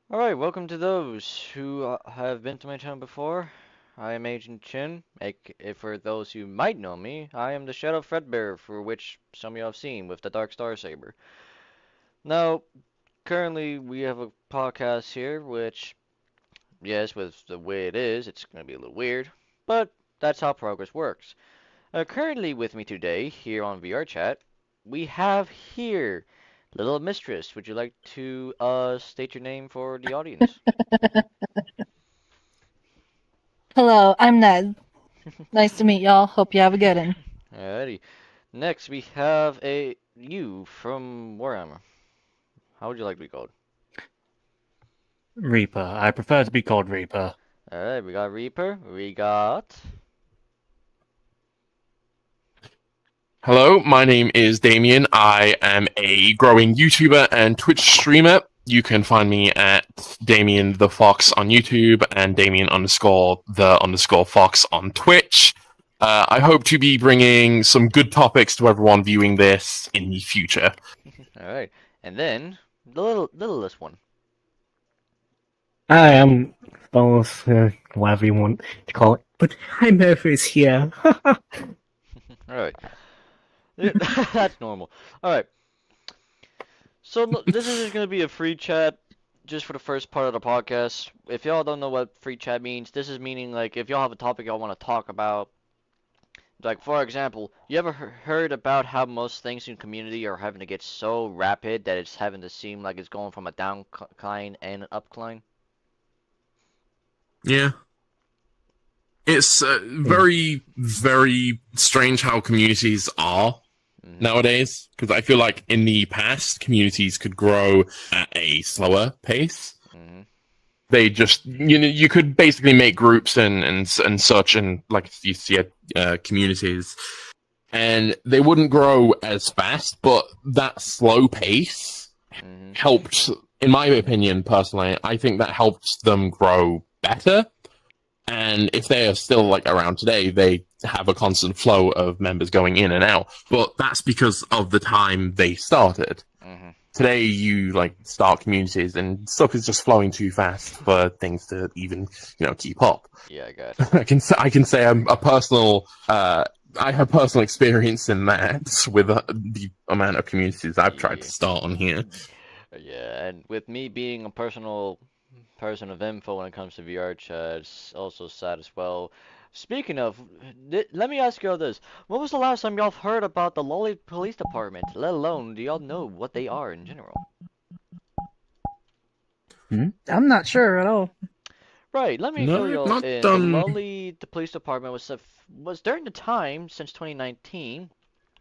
Alright, welcome to those who have been to my channel before. I am Agent Chin. For those who might know me, I am the Shadow Fredbearer, for which some of you have seen with the Dark Star Saber. Now, currently we have a podcast here, which, yes, with the way it is, it's going to be a little weird, but that's how progress works. Currently with me today, here on vrchat, we have here Little Mistress. Would you like to state your name for the audience? Hello, I'm Ned. Nice to meet y'all. Hope you have a good one. Alrighty. Next, we have a you from Warhammer. How would you like to be called? Reaper. I prefer to be called Reaper. Alright, we got Reaper. We got. Hello, my name is Damien. I am a growing YouTuber and Twitch streamer. You can find me at Damien the Fox on YouTube and Damien underscore the underscore Fox on Twitch. I hope to be bringing some good topics to everyone viewing this in the future. Alright. And then, the littlest one. I am both, whatever you want to call it. But hi, Murphy is here. Alright. That's normal. Alright. So, this is just going to be a free chat just for the first part of the podcast. If y'all don't know what free chat means, this is meaning like if y'all have a topic y'all want to talk about. Like, for example, you ever heard about how most things in community are having to get so rapid that it's having to seem like it's going from a downcline and an upcline? Yeah. It's very, very strange how communities are nowadays, because I feel like in the past, communities could grow at a slower pace. They just, you could basically make groups and such, and like you see communities, and they wouldn't grow as fast, but that slow pace helped, in my opinion, personally, I think that helped them grow better. And if they are still like around today, they have a constant flow of members going in and out. But that's because of the time they started. Today, you like start communities, and stuff is just flowing too fast for things to even, keep up. Yeah, I got it. I can say I'm a personal. I have personal experience in that with the amount of communities I've tried to start on here. Yeah, and with me being a personal person of info when it comes to VR chat, it's also sad as well. Speaking of, let me ask you all this. When was the last time y'all heard about the Lolly Police Department? Let alone, do y'all know what they are in general? I'm not sure at all. Right, let me No, fill y'all not in. The Police Department was during the time since 2019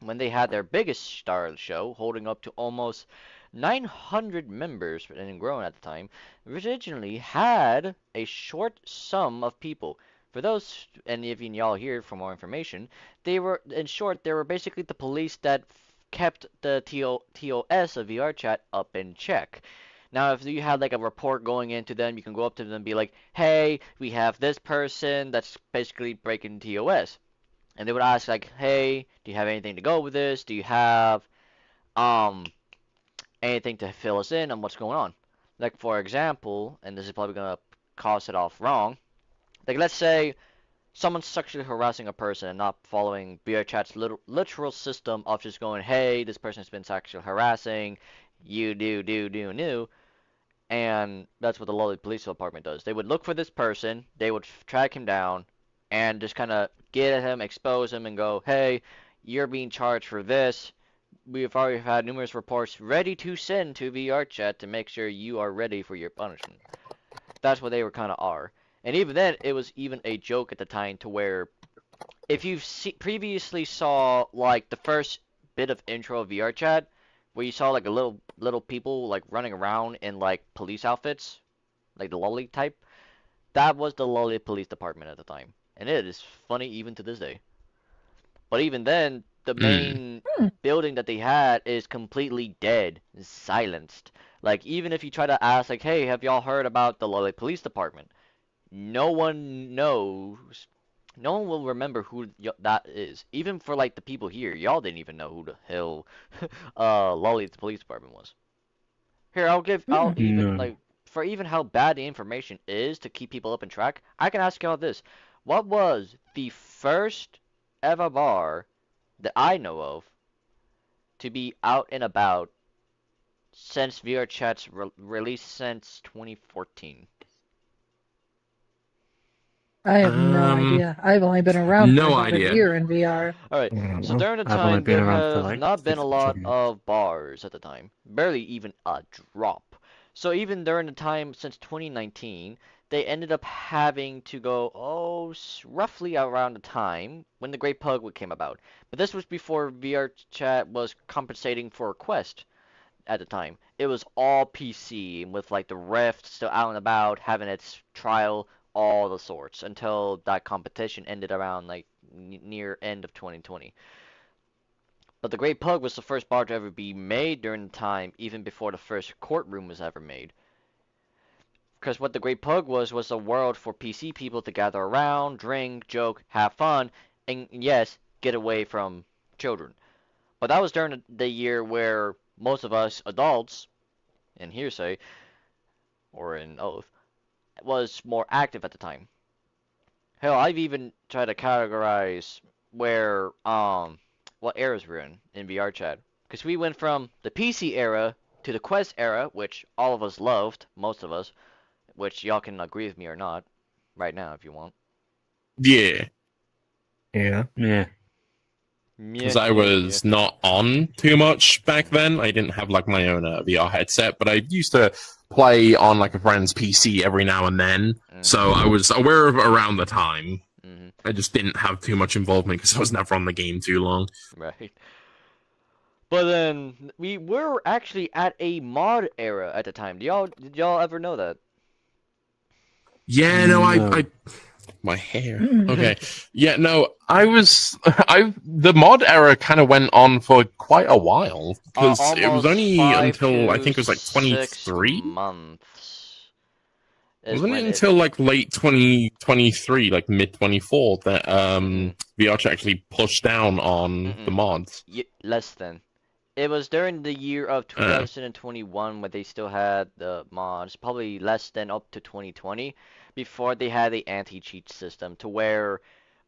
when they had their biggest star of the show, holding up to almost 900 members and growing at the time. Originally had a short sum of people. For those, and if y'all here for more information, they were, in short, they were basically the police that kept the TOS of VRChat up in check. Now, if you had like a report going into them, you can go up to them and be like, hey, we have this person that's basically breaking TOS. And they would ask like, hey, do you have anything to go with this? Do you have um anything to fill us in on what's going on? Like for example, and this is probably gonna cause it off wrong. Like let's say someone's sexually harassing a person and not following VRChat's literal system of just going, hey, this person's been sexually harassing, you do, and that's what the Lolly Police Department does. They would look for this person, they would track him down, and just kind of get at him, expose him, and go, hey, you're being charged for this. We've already had numerous reports ready to send to VRChat to make sure you are ready for your punishment. That's what they were kind of are. And even then, it was even a joke at the time to where if you previously saw like the first bit of intro of VRChat, where you saw like a little people like running around in like police outfits, like the lolly type, that was the lolly police department at the time, and it is funny even to this day. But even then, the main building that they had is completely dead, silenced. Like even if you try to ask, like, hey, have y'all heard about the lolly police department? No one knows. No one will remember who that is. Even for like the people here, y'all didn't even know who the hell Lolly's police department was. Here, I'll even No. like for even how bad the information is to keep people up in track, I can ask y'all this. What was the first ever bar that I know of to be out and about since VRChat's release since 2014? I have no idea. I've only been around for No about a idea. year in VR. Alright, Mm, so during the I've only time been there around for have like not been a 50 lot seconds. of bars at the time. Barely even a drop. So even during the time since 2019, they ended up having to go, roughly around the time when the Great Pug came about. But this was before VRChat was compensating for Quest at the time. It was all PC with like the Rift still out and about, having its trial, all the sorts, until that competition ended around like near end of 2020. But the Great Pug was the first bar to ever be made during the time, even before the first courtroom was ever made. Because what the Great Pug was a world for PC people to gather around, drink, joke, have fun, and yes, get away from children. But that was during the year where most of us adults, in hearsay or in oath, was more active at the time. Hell, I've even tried to categorize where what eras we're in VR chat, because we went from the PC era to the Quest era, which all of us loved, most of us, which y'all can agree with me or not, right now if you want. Yeah, Yeah. Yeah. because I was not on too much back then. I didn't have like my own VR headset, but I used to play on like a friend's PC every now and then. So I was aware of it around the time. I just didn't have too much involvement because I was never on the game too long. Right. But then we were actually at a mod era at the time. Did y'all ever know that? Yeah, no, No. I my hair. Okay. Yeah, no, the mod era kind of went on for quite a while because it was Almost only 5 until I to think it was like 6 23. months. Is Wasn't it when until like late 2023, like mid 24, that VRChat actually pushed down on the mods? less than. It was during the year of 2021 when they still had the mods, probably less than up to 2020, before they had the anti-cheat system to where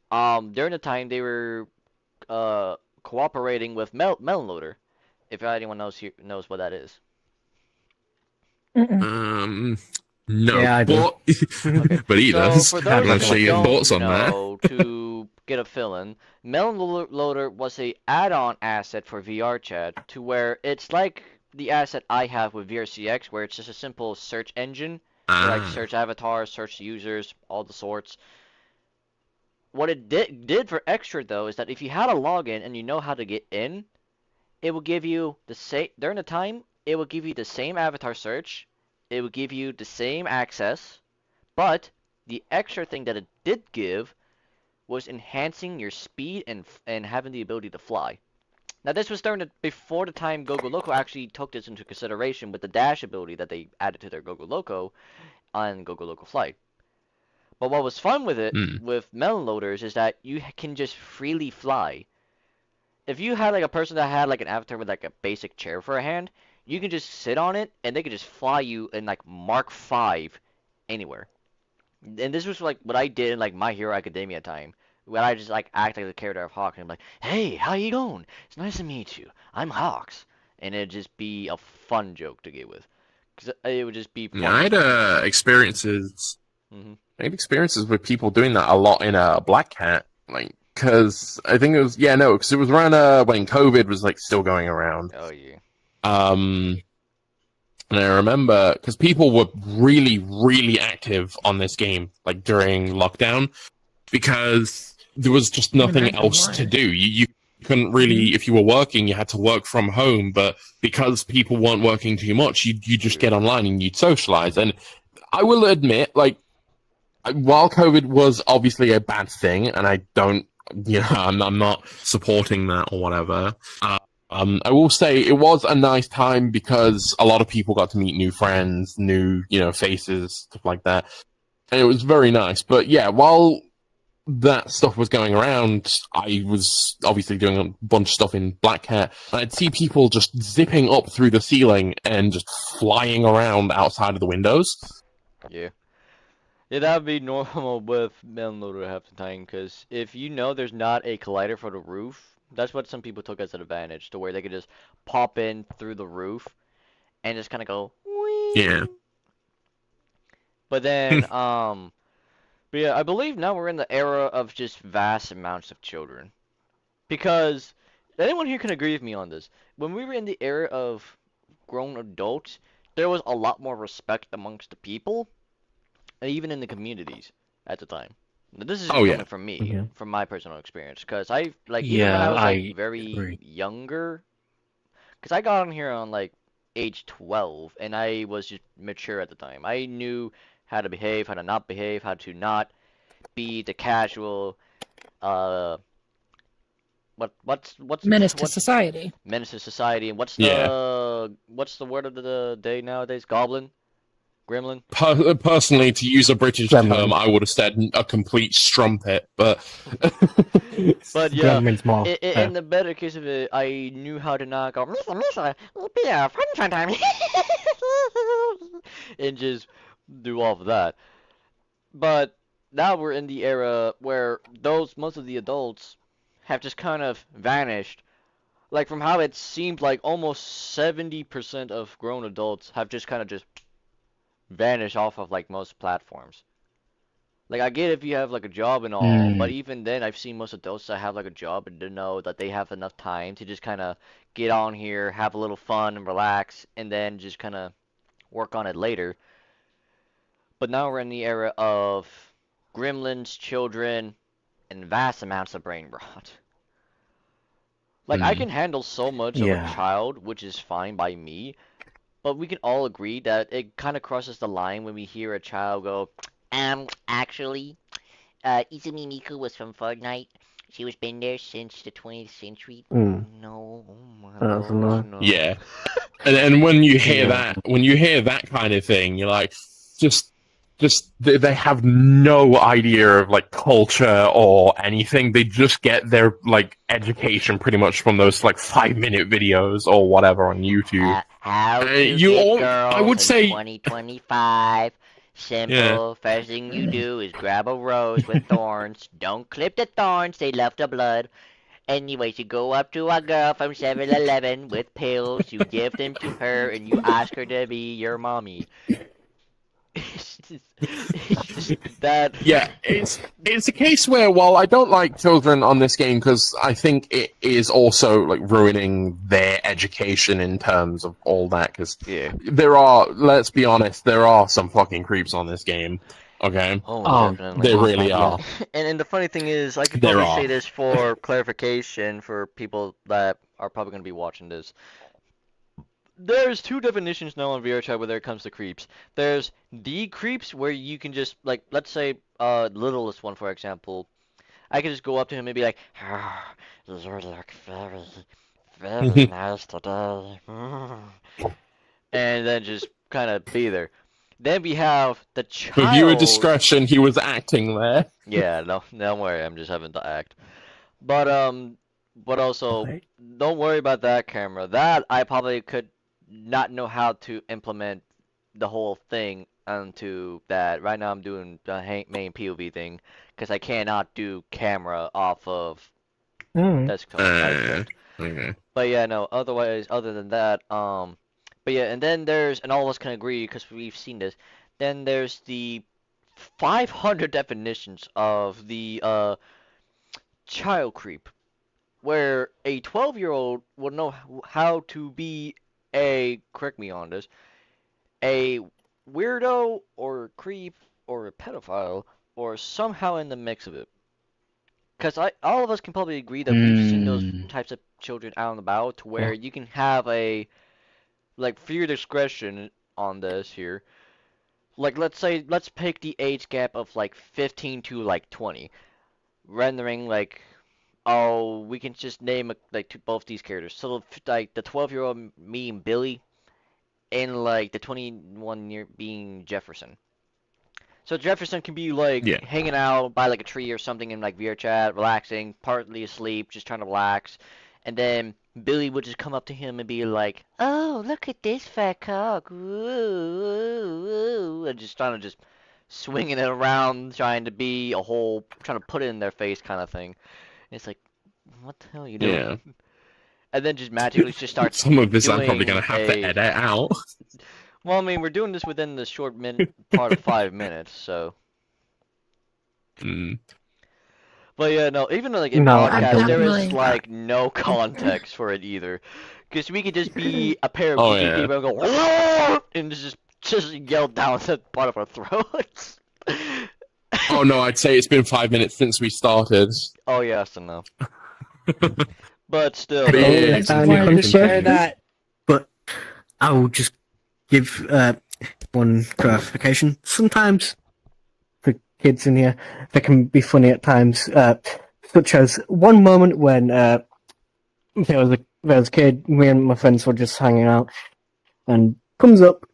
during the time they were cooperating with Melonloader, if anyone knows what that is. No, Yeah, I do. Okay. but he So does. for I'm those gonna who show your don't thoughts on that. know, to get a fill-in, Melonloader was a add-on asset for VRChat to where it's like the asset I have with VRCX, where it's just a simple search engine for like search avatars, search users, all the sorts. What it did for extra though is that if you had a login and you know how to get in, it will give you the same during the time. It will give you the same avatar search. It will give you the same access, but the extra thing that it did give was enhancing your speed and having the ability to fly. Now this was before the time Gogo Loco actually took this into consideration with the dash ability that they added to their Gogo Loco on Gogo Loco Flight. But what was fun with it, with melon loaders, is that you can just freely fly. If you had like a person that had like an avatar with like a basic chair for a hand, you can just sit on it and they can just fly you in like Mark 5 anywhere. And this was like what I did in like My Hero Academia time, where I just like act like the character of Hawk and I'm like, "Hey, how you going? It's nice to meet you. I'm Hawks," and it'd just be a fun joke to get with, because it would just be fun. Yeah, I had experiences. Mm-hmm. I had experiences with people doing that a lot in Black Hat, like because I think it was because it was around when COVID was like still going around. Oh yeah. And I remember because people were really, really active on this game, like during lockdown, because there was just nothing else to do. You couldn't really, if you were working, you had to work from home. But because people weren't working too much, you just get online and you'd socialize. And I will admit, like, while COVID was obviously a bad thing, and I don't, I'm not supporting that or whatever. I will say it was a nice time because a lot of people got to meet new friends, new, faces, stuff like that. And it was very nice. But yeah, while that stuff was going around, I was obviously doing a bunch of stuff in Black Cat, and I'd see people just zipping up through the ceiling and just flying around outside of the windows. Yeah. Yeah, that would be normal with Mailloader half the time, because if you know there's not a collider for the roof, that's what some people took as an advantage, to where they could just pop in through the roof and just kind of go, Yeah. wing. But then, but yeah, I believe now we're in the era of just vast amounts of children. Because anyone here can agree with me on this. When we were in the era of grown adults, there was a lot more respect amongst the people, and even in the communities at the time. Now, this is Oh just yeah. coming from me, Yeah. from my personal experience, because I like even when I Yeah, was like I very agree. younger, because I got on here on like age 12, and I was just mature at the time. I knew how to behave, how to not behave, how to not be the casual, uh, Menace to what's society. menace to society, and Yeah. what's the word of the day nowadays? Goblin, gremlin. Personally, to use a British term, Gremlin. I would have said a complete strumpet, but But yeah, Gremlin's more. in the better case of it, I knew how to not go, Misa, it'll be a fun time, and just do all of that. But now we're in the era where most of the adults have just kind of vanished. Like from how it seemed like almost 70% of grown adults have just kind of just vanished off of like most platforms. Like I get if you have like a job and all, but Mm, even then I've seen most adults that have like a job and to know that they have enough time to just kind of get on here, have a little fun and relax, and then just kind of work on it later. But now we're in the era of gremlins, children, and vast amounts of brain rot. Like I Hmm. can handle so much of a yeah. child, which is fine by me, but we can all agree that it kind of crosses the line when we hear a child go, actually, Izumi Miku was from Fortnite. She was been there since the 20th century. Mm. No, oh my That's gosh, annoying. no. Yeah. And when you hear Yeah. that, when you hear that kind of thing, you're like, just, they have no idea of like culture or anything. They just get their like education pretty much from those like 5 minute videos or whatever on YouTube. How to You get all, I girls would in say, 2025. yeah. Simple. First thing you do is grab a rose with thorns. Don't clip the thorns, they left the blood. Anyways, you go up to a girl from 7-Eleven with pills, you give them to her, and you ask her to be your mommy. It's just that. Yeah, it's a case where while I don't like children on this game because I think it is also like ruining their education in terms of all that. Because Yeah. let's be honest, there are some fucking creeps on this game. Okay, Oh, Oh, definitely. there really yeah. are. And the funny thing is, I could There probably are. say this for clarification for people that are probably going to be watching this. There's two definitions now on VRChat where it comes to creeps. There's the creeps where you can just like let's say littlest one for example. I could just go up to him and be like, "Ah, you look very nice today." And then just kind of be there. Then we have the With viewer child. discretion, he was acting there. Yeah, no, don't worry, I'm just having to act. But but also Okay. don't worry about that camera. That I probably could not know how to implement the whole thing onto that. Right now I'm doing the main POV thing because I cannot do camera off of Mm. desktop type shit. Okay. But yeah, no, otherwise, other than that, but yeah, and then there's, and all of us can agree because we've seen this, then there's the 500 definitions of the child creep, where a 12-year-old will know how to be correct me on this, a weirdo or a creep or a pedophile or somehow in the mix of it. Because all of us can probably agree that we've seen those Mm, types of children out and about to where Yeah. you can have like, for your discretion on this here. Like, let's pick the age gap of, like, 15 to, like, 20. Rendering, like, oh, we can just name, like, both these characters. So, like, the 12-year-old being Billy, and, like, the 21-year being Jefferson. So Jefferson can be like Yeah. hanging out by like a tree or something in like VRChat, relaxing, partly asleep, just trying to relax, and then Billy would just come up to him and be like, "Oh, look at this fat cock, woo, and just trying to just swinging it around, trying to be a whole, trying to put it in their face kind of thing. And it's like, what the hell are you doing? Yeah. And then just magically just starts Some of this I'm probably doing gonna have to a. edit out. Well, I mean, we're doing this within the short minute part of 5 minutes, so. Mm. But yeah, no, even like in No, I podcast, don't there really- is like no context for it either. Because we could just be a pair of Oh, goofy yeah. people and go, "Whoa!" and just yell down the part of our throats. Oh no, I'd say it's been 5 minutes since we started. Oh, yes, I know. But still, I though, don't Big I just understand wanted to your share concern. that. But I will just give one clarification. Sometimes the kids in here, they can be funny at times, such as one moment when there was a kid, me and my friends were just hanging out, and comes up.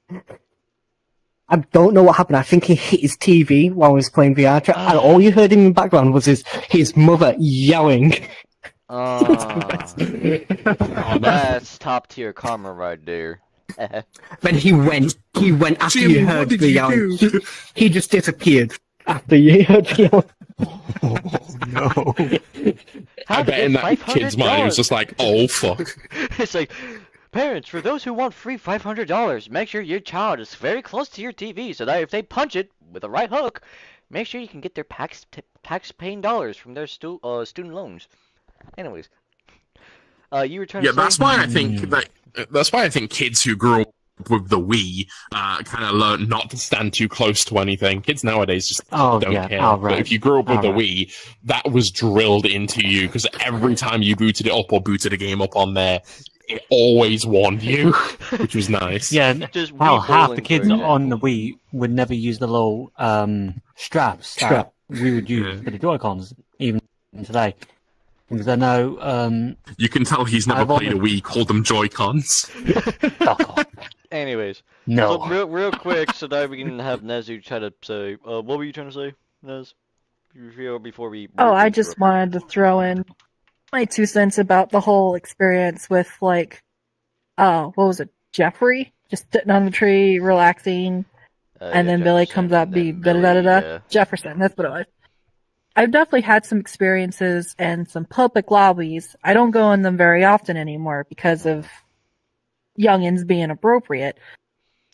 I don't know what happened. I think he hit his TV while he was playing VR chat, and all you heard in the background was his mother yelling. that's top tier karma right there. Then he went after Jimmy, you what heard did the you yelling. do? He just disappeared after you heard the yelling. No. How I to bet get in that kid's mind it was $500. just like, oh fuck. It's like, parents, for those who want free $500, make sure your child is very close to your TV so that if they punch it with a right hook, make sure you can get their tax-paying dollars from their student loans. Anyways, you were trying Yeah, to say? that's why I think that's why I think kids who grew up with the Wii kind of learn not to stand too close to anything. Kids nowadays just Oh, don't yeah. care. Oh, But right. if you grew up with the Oh, right. Wii, that was drilled into you because every time you booted it up or booted a game up on there, it always warned you, which was nice. Yeah, Just hell, Wii half bowling, the for kids example. on the Wii would never use the little straps Strap. that we would use Yeah. for the Joy-Cons, even today. Because I know, You can tell he's never I've played a only- Wii, called them Joy-Cons. fuck off. Anyways, No. so real quick, so that we can have Nezu try to say, what were you trying to say, Nez? Before we. Oh, I just wanted to throw in my 2 cents about the whole experience with like, what was it, Jeffrey? Just sitting on the tree, relaxing, and then Billy comes up, be da da da da. Jefferson, that's what it was. I've definitely had some experiences and some public lobbies. I don't go in them very often anymore because of youngins being appropriate.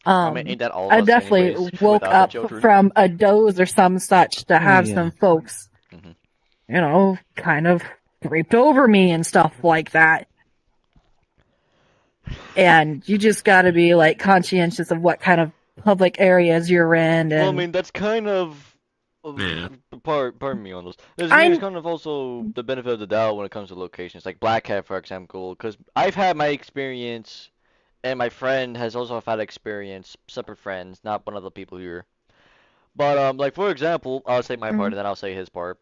I mean, ain't that all of I us definitely anyways, woke without the up children? from a doze or some such to have yeah. some folks, Mhm. kind of draped over me and stuff like that. And you just got to be like conscientious of what kind of public areas you're in. And Well, I mean, that's kind of. Yeah. Pardon me on this. There's kind of also the benefit of the doubt when it comes to locations, like Black Cat, for example, because I've had my experience, and my friend has also had experience, separate friends, not one of the people here. But like for example, I'll say my part, and then I'll say his part.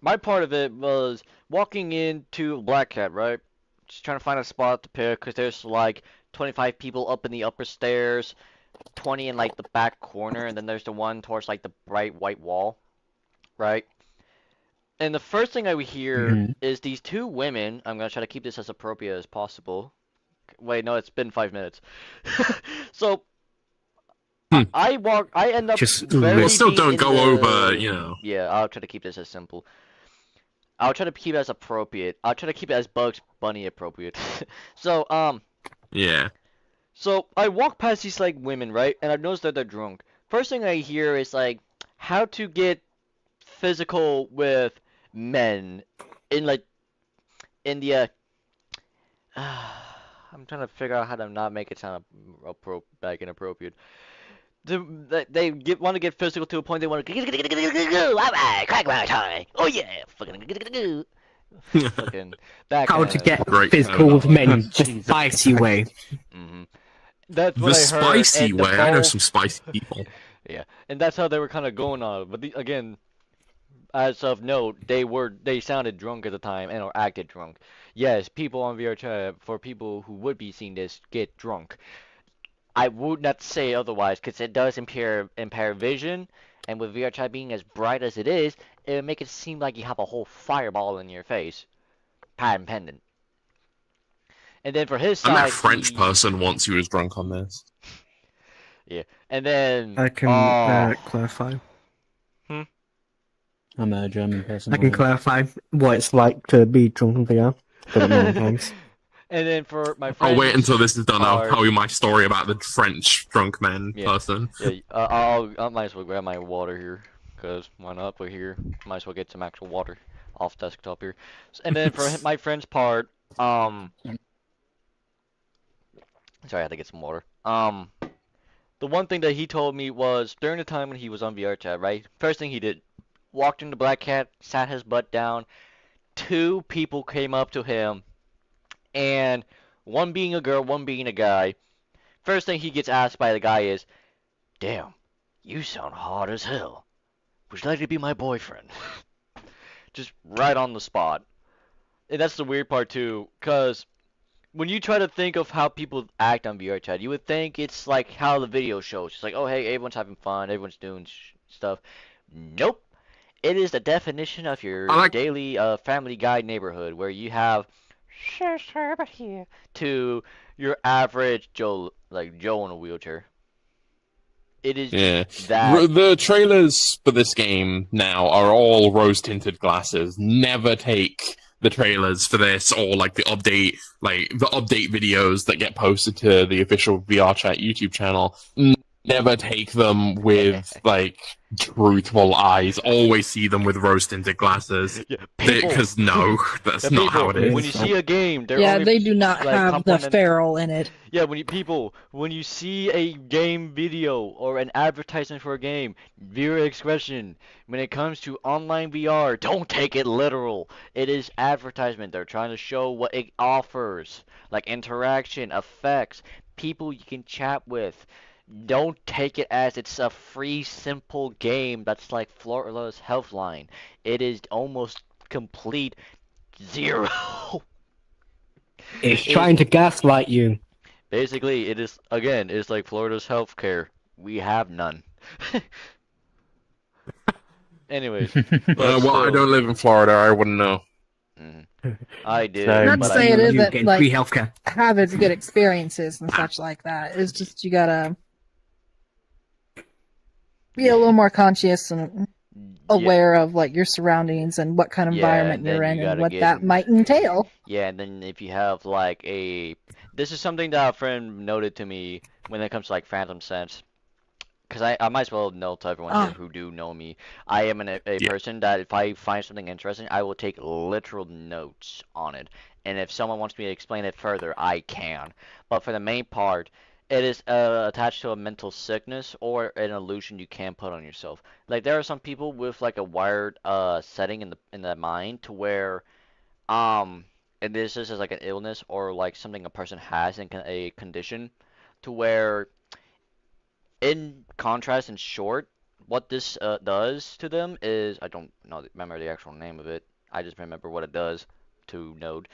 My part of it was walking into Black Cat, right? Just trying to find a spot to pick, because there's like 25 people up in the upper stairs, 20 in like the back corner, and then there's the one towards like the bright white wall, right? And the first thing I would hear Mhm. is these two women. I'm gonna try to keep this as appropriate as possible. Wait, no, it's been 5 minutes. So I end up Just very Well, still deep don't in go the- over, you know. Yeah, I'll try to keep this as simple. I'll try to keep it as appropriate. I'll try to keep it as Bugs Bunny appropriate. So Yeah. So I walk past these like women, right? And I've noticed that they're drunk. First thing I hear is like how to get physical with men in like in the I'm trying to figure out how to not make it sound like inappropriate. They want to get physical to a point they want to alright, crack my tie. Oh yeah, fucking back. How to get Great physical with men the Jesus spicy way. Mm-hmm. That's The what I heard. spicy and the way. I know whole- some spicy people. Yeah, and that's how they were kind of going on it. But again, as of note, they sounded drunk at the time and or acted drunk. Yes, people on VRChat, for people who would be seeing this, get drunk. I would not say otherwise because it does impair vision, And with VRChat being as bright as it is, it would make it seem like you have a whole fireball in your face, patent pending. And then for his I met a side, French person once who was drunk on this. yeah, and then I can clarify. I'm a German person. I can clarify what it's like to be drunk on VR. Done it many times. And then for my I'll friends, wait until this is done. I'll part- tell you my story about the French drunk man Yeah. person. Yeah, I might as well grab my water here, cause why not? We're here. Might as well get some actual water off desktop here. And then for my friend's part, sorry, I had to get some water. The one thing that he told me was during the time when he was on VRChat, right? First thing he did, walked into Black Cat, sat his butt down. 2 people came up to him, and one being a girl, one being a guy. First thing he gets asked by the guy is, "Damn, you sound hot as hell. Would you like to be my boyfriend?" Just right on the spot. And that's the weird part too, cause when you try to think of how people act on VRChat, you would think it's like how the video shows. It's like, oh hey, everyone's having fun, everyone's doing stuff. Nope. It is the definition of your daily Family Guy neighborhood, where you have to your average Joe, like Joe in a wheelchair. It is that. The trailers for this game now are all rose-tinted glasses. Never take the trailers for this or like the update videos that get posted to the official VRChat YouTube channel. Never take them with like truthful eyes. Always see them with rose-tinted glasses. Yeah, because no, that's not how it is. When you see a game, they do not have the feral in it. Yeah, when you see a game video or an advertisement for a game, viewer expression. When it comes to online VR, don't take it literal. It is advertisement. They're trying to show what it offers, like interaction, effects, people you can chat with. Don't take it as it's a free, simple game that's like Florida's Healthline. It is almost complete zero. It's trying to gaslight you. Basically, it is, again, it's like Florida's healthcare. We have none. Anyways. Well, I don't live in Florida. I wouldn't know. I did. Not to say it isn't like free healthcare. Have its good experiences and such like that. It's just you gotta be a little more conscious and aware of like your surroundings and what kind of environment you're in and what that might entail. Yeah, and then if you have like this is something that a friend noted to me when it comes to like Phantom Sense. Because I might as well know to everyone here who do know me. I am a person that if I find something interesting, I will take literal notes on it. And if someone wants me to explain it further, I can. But for the main part, it is attached to a mental sickness or an illusion you can put on yourself. Like there are some people with like a wired setting in the mind to where and this is like an illness or like something a person has in a condition to where in contrast, in short, what this does to them is I don't remember the actual name of it. I just remember what it does to Node.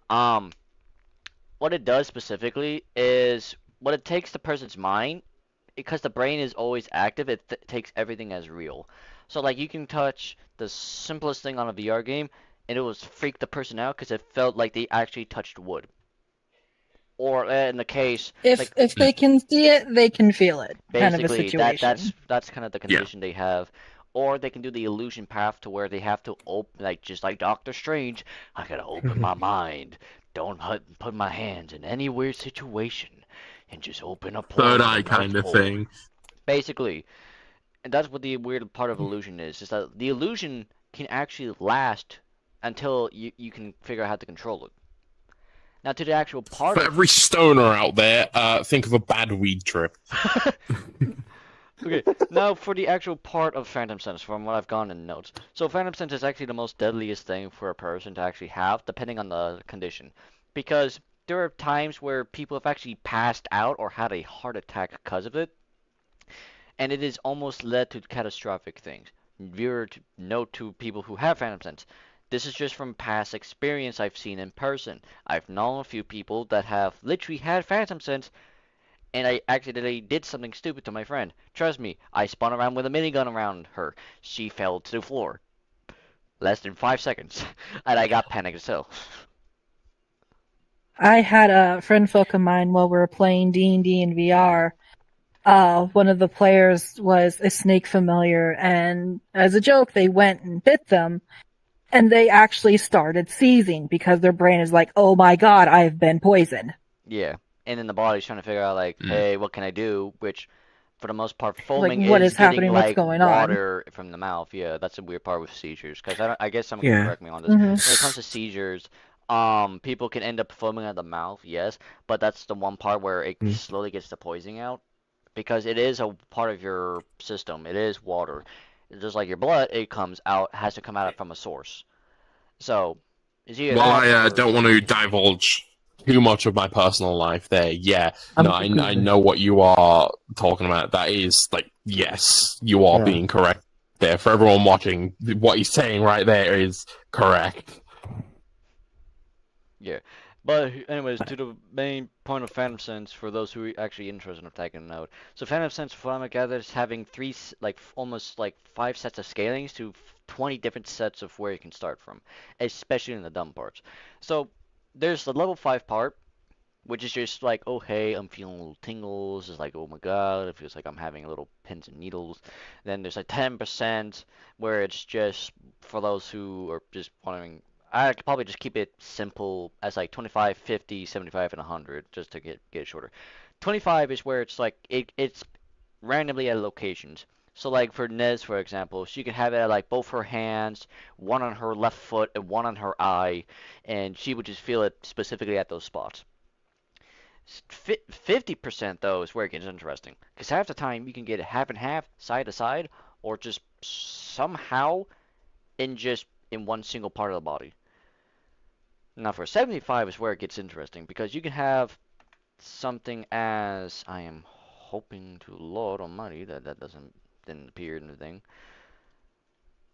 What it does specifically is what it takes the person's mind, because the brain is always active. It takes everything as real. So like you can touch the simplest thing on a VR game, and it will freak the person out because it felt like they actually touched wood. Or in the case, if they can see it, they can feel it. Kind of a basically, situation. that's kind of the condition they have. Or they can do the illusion path to where they have to open, like just like Doctor Strange. I gotta open my mind. Don't put my hands in any weird situation, and just open a portal. Third eye kind of thing. Basically, and that's what the weird part of illusion is that the illusion can actually last until you can figure out how to control it. Now to the actual part. For every stoner out there, think of a bad weed trip. Okay, now for the actual part of Phantom Sense, from what I've gone in notes. So Phantom Sense is actually the most deadliest thing for a person to actually have, depending on the condition. Because there are times where people have actually passed out or had a heart attack because of it. And it has almost led to catastrophic things. Viewer note to people who have Phantom Sense. This is just from past experience I've seen in person. I've known a few people that have literally had Phantom Sense, and I accidentally did something stupid to my friend. Trust me, I spun around with a minigun around her. She fell to the floor. Less than 5 seconds, and I got panicked as hell. I had a friend folk of mine while we were playing D&D in VR. One of the players was a snake familiar, and as a joke, they went and bit them, and they actually started seizing because their brain is like, oh my god, I've been poisoned. Yeah, and then the body's trying to figure out like, hey, what can I do? Which, for the most part, Like, foaming what is is getting happening? What's like going on? water from the mouth. Yeah, that's a weird part with seizures. Because I guess someone can Yeah. correct me on this. Mhm. When it comes to seizures, people can end up foaming at the mouth, yes, but that's the one part where it Mm. slowly gets the poisoning out because it is a part of your system. It is water. Just like your blood, it comes out, has to come out from a source. So, it's either Well, that I or don't want to divulge too much of my personal life there. Yeah, no, I Good. know what you are talking about. That is like, yes, you are Yeah. being correct there. For everyone watching, what he's saying right there is correct. yeah. But anyways, to the main point of Phantom Sense for those who are actually interested in taking a note. So Phantom Sense, from what I gather, is having almost like 5 sets of scalings to 20 different sets of where you can start from, especially in the dumb parts. So there's the level 5 part, which is just like, oh hey, I'm feeling little tingles. It's like, oh my god, it feels like I'm having little pins and needles. Then there's like 10% where it's just for those who are just wondering. I could probably just keep it simple as like 25, 50, 75, and 100 just to get it shorter. 25 is where it's like it's randomly at locations. So like for Nez, for example, she could have it at like both her hands, one on her left foot and one on her eye, and she would just feel it specifically at those spots. 50% though is where it gets interesting because half the time you can get it half and half, side to side, or just somehow in one single part of the body. Now for 75 is where it gets interesting because you can have something as I am hoping to Lord Almighty that didn't appear in the thing.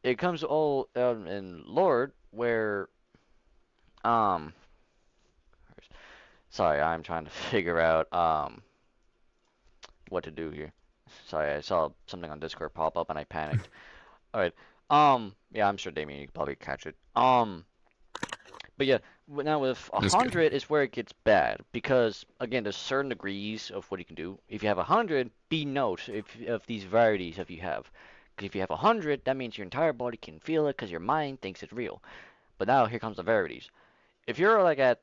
It comes all in Lord where um sorry, I'm trying to figure out what to do here. Sorry, I saw something on Discord pop up and I panicked. All right. Yeah, I'm sure Damien, you can probably catch it. But yeah, now with That's good. 100 is where it gets bad because again, there's certain degrees of what you can do. If you have 100, be note of these varieties if you have. Because if you have 100, that means your entire body can feel it because your mind thinks it's real. But now here comes the varieties. If you're like at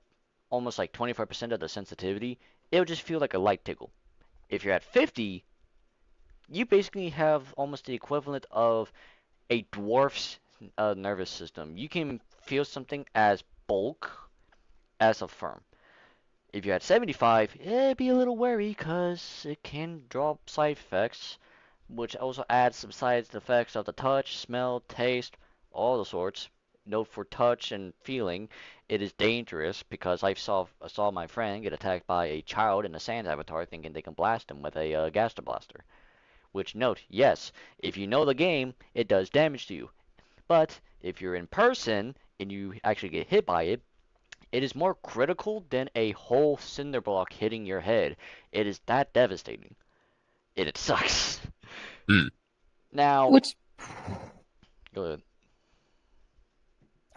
almost like 25% of the sensitivity, it'll just feel like a light tickle. If you're at 50, you basically have almost the equivalent of a dwarf's nervous system. You can feel something as bulk as a firm. If you're at 75, be a little wary because it can drop side effects, which also adds some side effects of the touch, smell, taste, all the sorts. Note for touch and feeling, it is dangerous because I saw my friend get attacked by a child in a Sans avatar thinking they can blast him with a Gaster Blaster. Which note, yes, if you know the game, it does damage to you. But if you're in person and you actually get hit by it, it is more critical than a whole cinder block hitting your head. It is that devastating. And it sucks. Mm. Now, Which go ahead.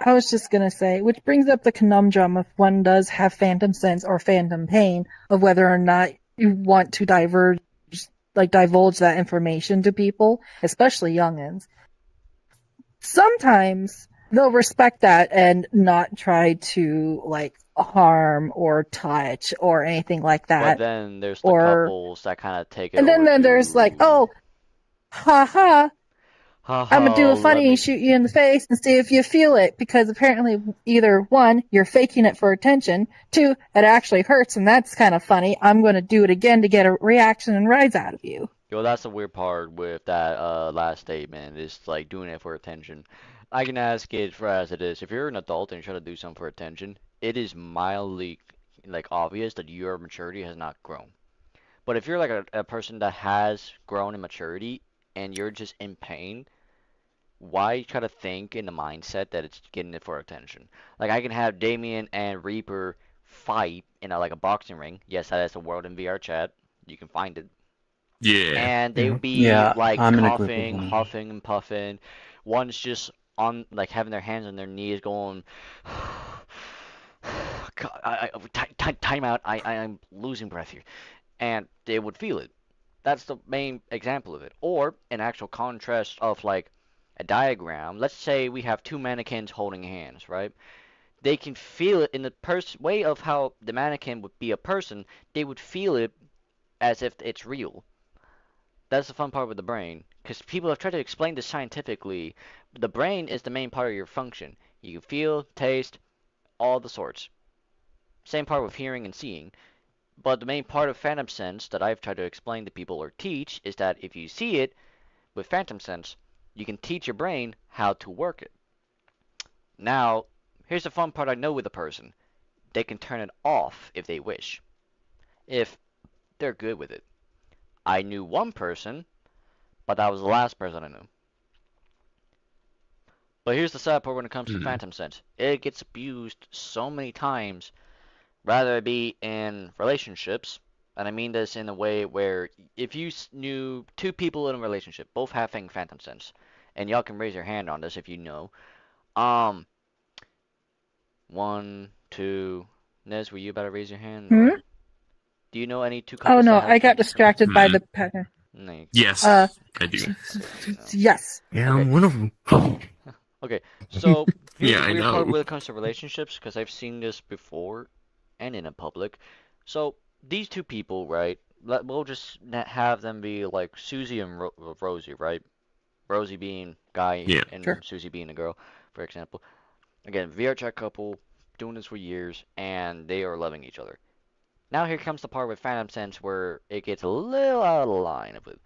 I was just gonna say, which brings up the conundrum if one does have phantom sense or phantom pain of whether or not you want to divulge that information to people, especially youngins. Sometimes they'll respect that and not try to like harm or touch or anything like But that. then there's the Or couples that kind of take it and over then there's like, to, oh, haha, I'm gonna do a let funny me. and shoot you in the face and see if you feel it, because apparently either one, you're faking it for attention, two, it actually hurts and that's kind of funny. I'm gonna do it again to get a reaction and rise out of you. Well, that's the weird part with that last statement. Is like doing it for attention. I can ask it for as it is. If you're an adult and you try to do something for attention, it is mildly like obvious that your maturity has not grown. But if you're like a person that has grown in maturity and you're just in pain, why try to think in the mindset that it's getting it for attention? Like I can have Damien and Reaper fight in like a boxing ring. Yes, that is a world in VR chat. You can find it. Yeah. And they would be Yeah, like I'm in a group of coughing, them. huffing, and puffing. One's just on like having their hands on their knees, going, God, time out. I'm losing breath here, and they would feel it. That's the main example of it. Or an actual contrast of like a diagram. Let's say we have two mannequins holding hands, right? They can feel it in the way of how the mannequin would be a person. They would feel it as if it's real. That's the fun part with the brain, because people have tried to explain this scientifically. The brain is the main part of your function. You can feel, taste, all the sorts. Same part with hearing and seeing. But the main part of phantom sense that I've tried to explain to people or teach is that if you see it with phantom sense, you can teach your brain how to work it. Now, here's the fun part I know with a person. They can turn it off if they wish, if they're good with it. I knew one person, but that was the last person I knew. But here's the sad part when it comes to Hmm. phantom sense. It gets abused so many times, rather it be in relationships, and I mean this in a way where if you knew two people in a relationship, both having phantom sense, and y'all can raise your hand on this if you know. Um, one, two, Nez, were you about to raise your hand, Hmm? or do you know any two Oh couples that no, have I got phantom sense? distracted by Hmm. the. No. Uh, Yes, I do. No. yes. Yeah, Okay. I'm one of them. Okay, so here's Yeah, the I weird part know. when it comes to relationships, because I've seen this before and in a public. So these two people, right? We'll just have them be like Susie and Rosie, right? Rosie being guy Yeah. and Sure. Susie being a girl, for example. Again, VRChat couple, doing this for years, and they are loving each other. Now here comes the part with Phantom Sense where it gets a little out of line of it.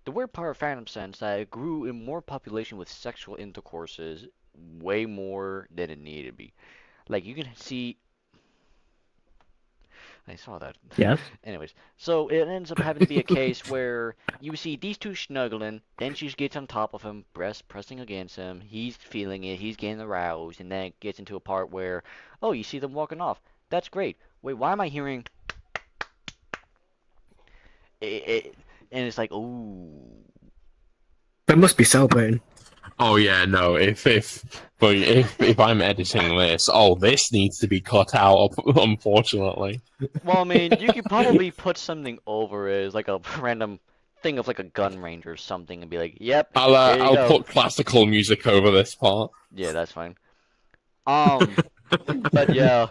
The weird part of Phantom Sense that it grew in more population with sexual intercourses way more than it needed to be. Like you can see, I saw that. Yes. Anyways, so it ends up having to be a case where you see these two snuggling, then she gets on top of him, breast pressing against him, he's feeling it, he's getting aroused, and then it gets into a part where, oh, you see them walking off. That's great. Wait, why am I hearing it? And it's like, ooh. They must be celebrating. Oh yeah, no. If I'm editing this, this needs to be cut out. Unfortunately. Well, I mean, you could probably put something over it, as like a random thing of like a gun range or something, and be like, "Yep, here you I'll go." put classical music over this part. Yeah, that's fine. Um, but yeah,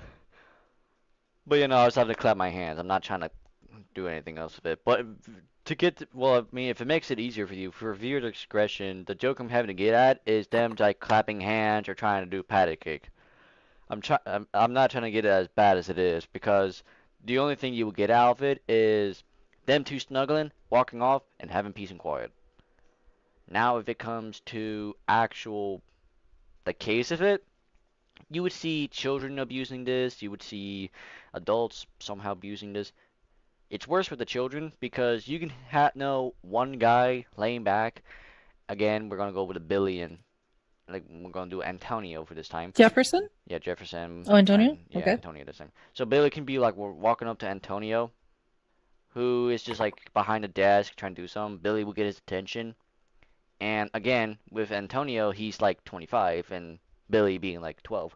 I was having to clap my hands. I'm not trying to do anything else with it. But to get well, I mean, if it makes it easier for you, for viewer discretion, the joke I'm having to get at is them like clapping hands or trying to do patty cake. I'm not trying to get it as bad as it is because the only thing you will get out of it is them two snuggling, walking off, and having peace and quiet. Now, if it comes to actual the case of it, you would see children abusing this. You would see adults somehow abusing this. It's worse with the children because you can know one guy laying back. Again, we're gonna go with a billion. Like we're gonna do Antonio for this time. Jefferson? Yeah, Jefferson. Oh, Antonio? Yeah, Okay. Antonio this time. So Billy can be like we're walking up to Antonio, who is just like behind a desk trying to do something. Billy will get his attention. And again, with Antonio, he's like 25, and Billy being like 12.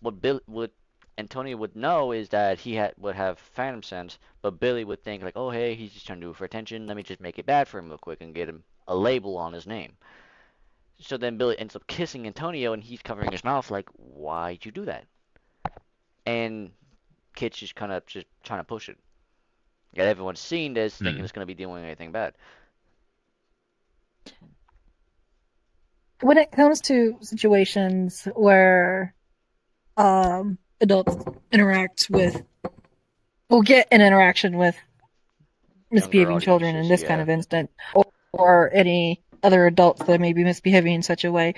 What Antonio would know is that would have phantom sense, but Billy would think like, oh hey, he's just trying to do it for attention. Let me just make it bad for him real quick and get him a label on his name. So then Billy ends up kissing Antonio, and he's covering his mouth like, why'd you do that? And kid's just kind of just trying to push it. Yet everyone's seeing this, thinking Hmm. it's going to be doing anything bad. When it comes to situations where adults interact with, will get an interaction with misbehaving children in this kind of instant, or any other adults that may be misbehaving in such a way,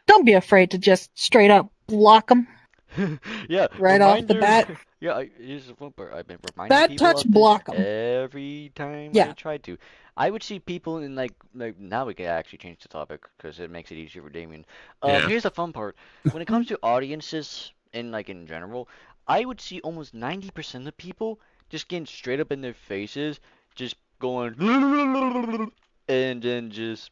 don't be afraid to just straight up block them Yeah, right off the bat. Yeah, here's the fun part. I've been reminding That people touch, of this block 'em. every time I Yeah. try to. I would see people in like now we can actually change the topic because it makes it easier for Damien. Yeah. Here's the fun part. When it comes to audiences in general, I would see almost 90% of people just getting straight up in their faces, just going, and then just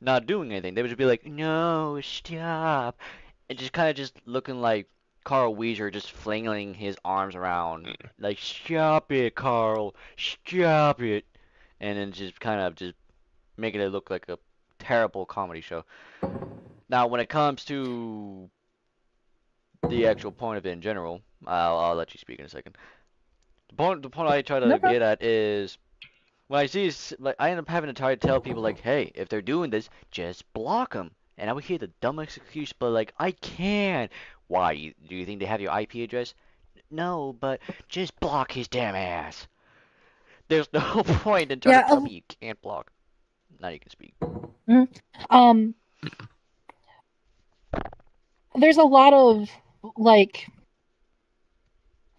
not doing anything. They would just be like, no, stop. And just kind of just looking like Carl Weezer just flailing his arms around. Like, stop it, Carl. Stop it. And then just kind of just making it look like a terrible comedy show. Now, when it comes to the actual point of it in general, I'll let you speak in a second. The point I try to get at is when I see, like, I end up having to try to tell people, like, hey, if they're doing this, just block them. And I would hear the dumbest excuse, but, like, I can't. Why? Do you think they have your IP address? No, but just block his damn ass. There's no point in trying to tell me you can't block. Now you can speak. There's a lot of, like,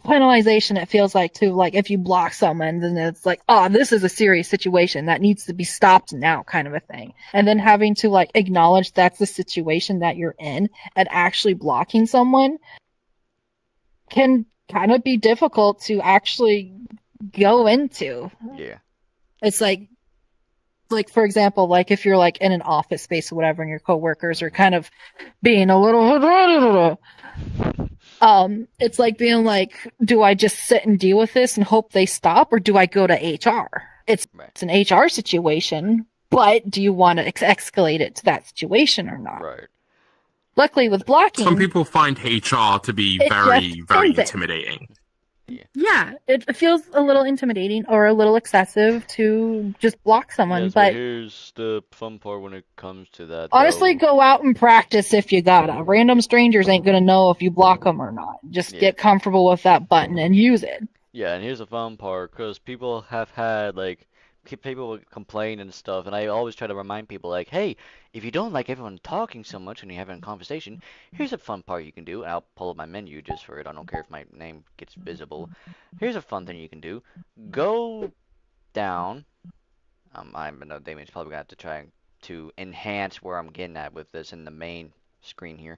penalization, it feels like, too. Like, if you block someone, then it's like, oh, this is a serious situation that needs to be stopped now, kind of a thing. And then having to, like, acknowledge that's the situation that you're in, and actually blocking someone can kind of be difficult to actually go into. Yeah. It's like, for example, like, if you're, like, in an office space or whatever, and your coworkers are kind of being a little... it's like being like, do I just sit and deal with this and hope they stop, or do I go to HR? It's an HR situation, but do you want to escalate it to that situation or not? Right. Luckily, with blocking... Some people find HR to be very, very intimidating. Yeah, it feels a little intimidating or a little excessive to just block someone, Yes, but here's the fun part when it comes to that. Honestly, go out and practice if you gotta. Random strangers ain't gonna know if you block them or not. Just get comfortable with that button and use it. Yeah, and here's the fun part, because people have had, like, people would complain and stuff, and I always try to remind people, like, hey, if you don't like everyone talking so much when you're having a conversation, here's a fun part you can do, and I'll pull up my menu just for it. I don't care if my name gets visible. Here's a fun thing you can do. Go down. I know Damien's probably gonna have to try to enhance where I'm getting at with this in the main screen here.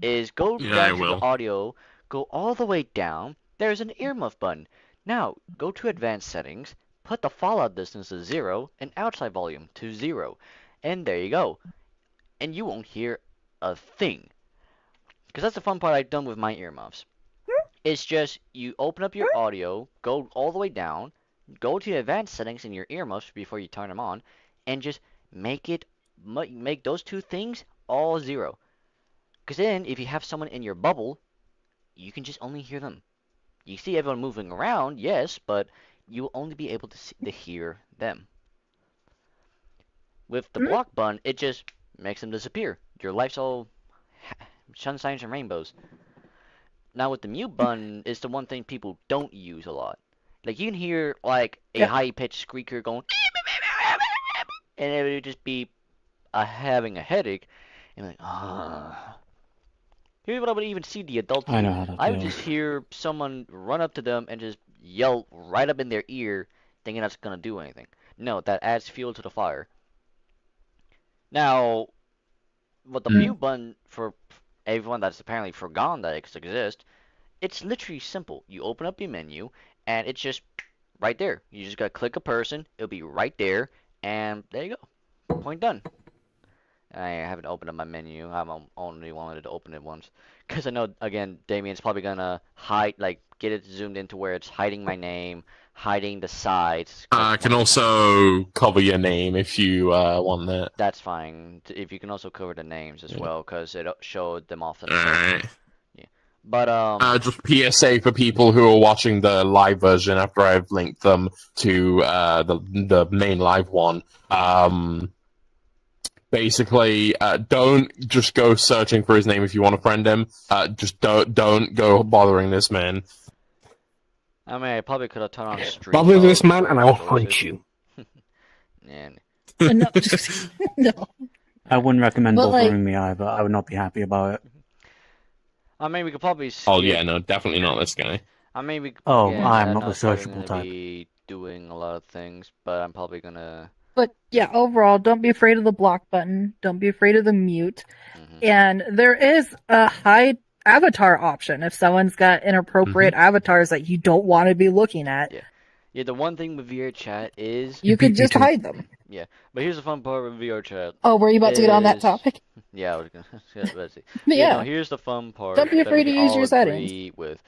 Is go down to the audio, go all the way down. There's an earmuff button. Now, go to advanced settings, put the fallout distance to 0 and outside volume to 0. And there you go. And you won't hear a thing. Because that's the fun part I've done with my earmuffs. It's just, you open up your audio, go all the way down, go to advanced settings in your earmuffs before you turn them on, and just make those two things all 0. Because then, if you have someone in your bubble, you can just only hear them. You see everyone moving around, yes, but you will only be able to hear them. With the block button, it just makes them disappear. Your life's all sunshines and rainbows. Now with the mute button, it's the one thing people don't use a lot. Like, you can hear, like, a high-pitched squeaker going, and it would just be having a headache, and like, ah. Here's what I would even see the adults do. I would just hear someone run up to them and just yell right up in their ear, thinking that's gonna do anything. No, that adds fuel to the fire. Now, with the mute button, for everyone that's apparently forgotten that it exists, it's literally simple. You open up your menu, and it's just right there. You just gotta click a person, it'll be right there, and there you go. Point done. I haven't opened up my menu. I've only wanted to open it once. Because I know, again, Damien's probably gonna hide, like, get it zoomed into where it's hiding my name, hiding the sides. I can also cover your name if you want that. That's fine. If you can also cover the names as well, because it showed them off. Alright. Yeah. But, just PSA for people who are watching the live version after I've linked them to the main live one. Basically, don't just go searching for his name if you want to friend him. Just don't go bothering this man. I mean, I probably could have turned on stream. Bother this man and I will hunt you. No. No. I wouldn't recommend bothering me either. I would not be happy about it. I mean, we could probably... Oh, yeah, no, definitely not this guy. I mean, we... I'm not the sociable type. Be doing a lot of things, but I'm probably gonna... But yeah, overall, don't be afraid of the block button. Don't be afraid of the mute. And there is a high avatar option. If someone's got inappropriate avatars that you don't want to be looking at, Yeah, the one thing with VR chat is you could just hide them. yeah. But here's the fun part with VR chat. Oh, were you about to get on that is- topic? Yeah, I was gonna. Let's see. But Yeah, yeah, no, here's the fun part. don't be that afraid we to can use all your agree settings. with.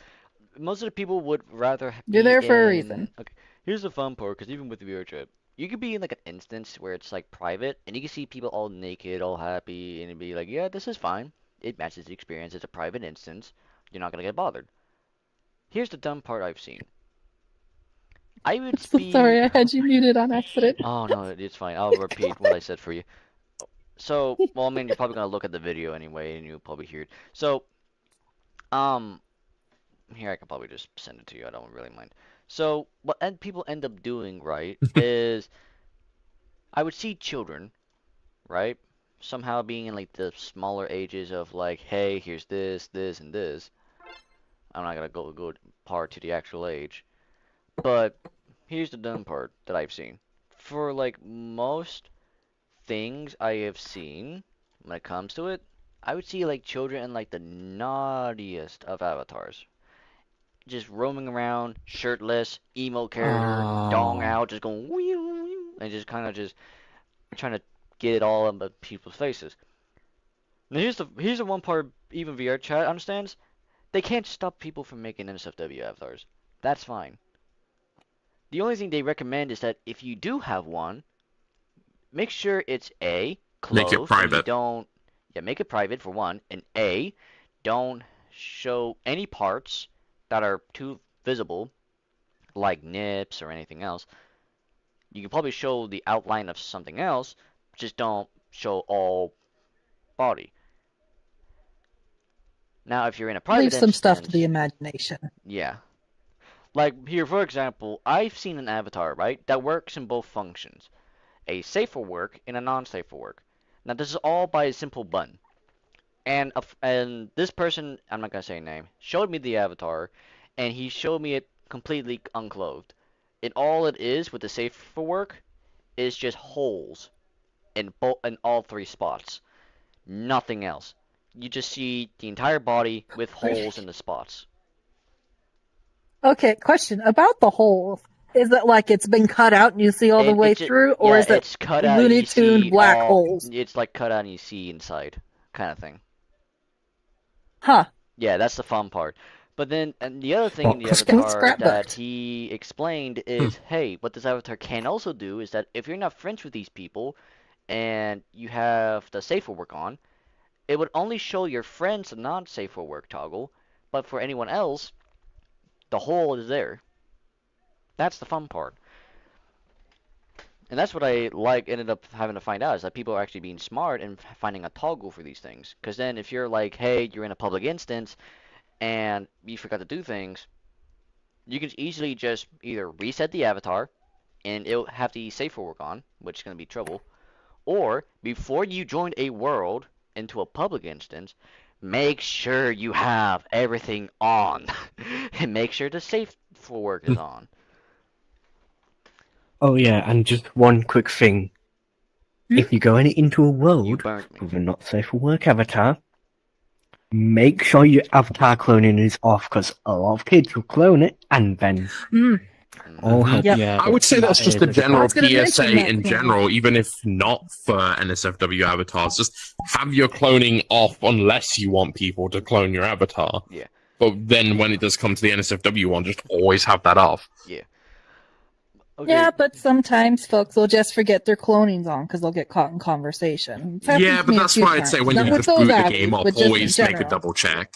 Most of the people would rather You're be there for a in- reason. Okay, here's the fun part, because even with VR chat, you could be in like an instance where it's like private, and you can see people all naked, all happy, and it'd be like, yeah, this is fine. It matches the experience. It's a private instance. You're not gonna get bothered. Here's the dumb part I've seen. I would So be. sorry, I had you muted on accident. Oh no, it's fine. I'll repeat what I said for you. So, well, I mean, you're probably gonna look at the video anyway, and you'll probably hear it. So, um, here I can probably just send it to you. I don't really mind. So, what people end up doing, right, is I would see children, right, somehow being in like the smaller ages of like, hey, here's this, this, and this. I'm not gonna go part to the actual age, but here's the dumb part that I've seen. For like most things I have seen when it comes to it, I would see like children in like the naughtiest of avatars. Just roaming around, shirtless, emo character, dong out, just going wee, and just kind of just trying to get it all in people's faces. Now here's the one part even VR chat understands. They can't stop people from making NSFW avatars. That's fine. The only thing they recommend is that if you do have one, make sure it's A, closed. Make it private. You don't, yeah, make it private for one. And A, don't show any parts that are too visible, like nips or anything else. You can probably show the outline of something else, just don't show all body. Now, if you're in a private Leave some stuff to instance- the imagination. Yeah. Like here, for example, I've seen an avatar, right, that works in both functions. A safe for work and a non-safe for work. Now, this is all by a simple button. And this person, I'm not gonna say a name, showed me the avatar, and he showed me it completely unclothed. And all it is with the safe for work is just holes in all three spots. Nothing else. You just see the entire body with holes in the spots. Okay, question about the holes. Is it like it's been cut out and you see all the And way it's ju- through, or yeah, is it it's cut out and Looney you Tune see black all- holes? It's like cut out and you see inside, kind of thing. Huh. Yeah, that's the fun part. But then, and the other thing in the Well, can avatar scrap that that. he explained is, hey, what this avatar can also do is that if you're not friends with these people, and you have the safe for work on, it would only show your friends the non-safe for work toggle, but for anyone else, the hole is there. That's the fun part. And that's what I ended up having to find out, is that people are actually being smart and finding a toggle for these things. Because then if you're like, hey, you're in a public instance and you forgot to do things, you can easily just either reset the avatar and it'll have the safe for work on, which is going to be trouble, or before you join a world into a public instance, make sure you have everything on and make sure the safe for work is on. Oh yeah, and just one quick thing. If you go into a You world burnt me. with a not safe for work avatar, make sure your avatar cloning is off, because a lot of kids will clone it and then all hell. Yep. Yeah, I would say that's just a the general was gonna PSA mention that, in yeah. general, even if not for NSFW avatars. Just have your cloning off unless you want people to clone your avatar. Yeah. But then when it does come to the NSFW one, just always have that off. Okay. Yeah, but sometimes folks will just forget their cloning's on because they'll get caught in conversation. It's happened Yeah, to but me a that's few why I'd say times. when Not you with just those boot the avatars, game up, but just in always make a general. double check.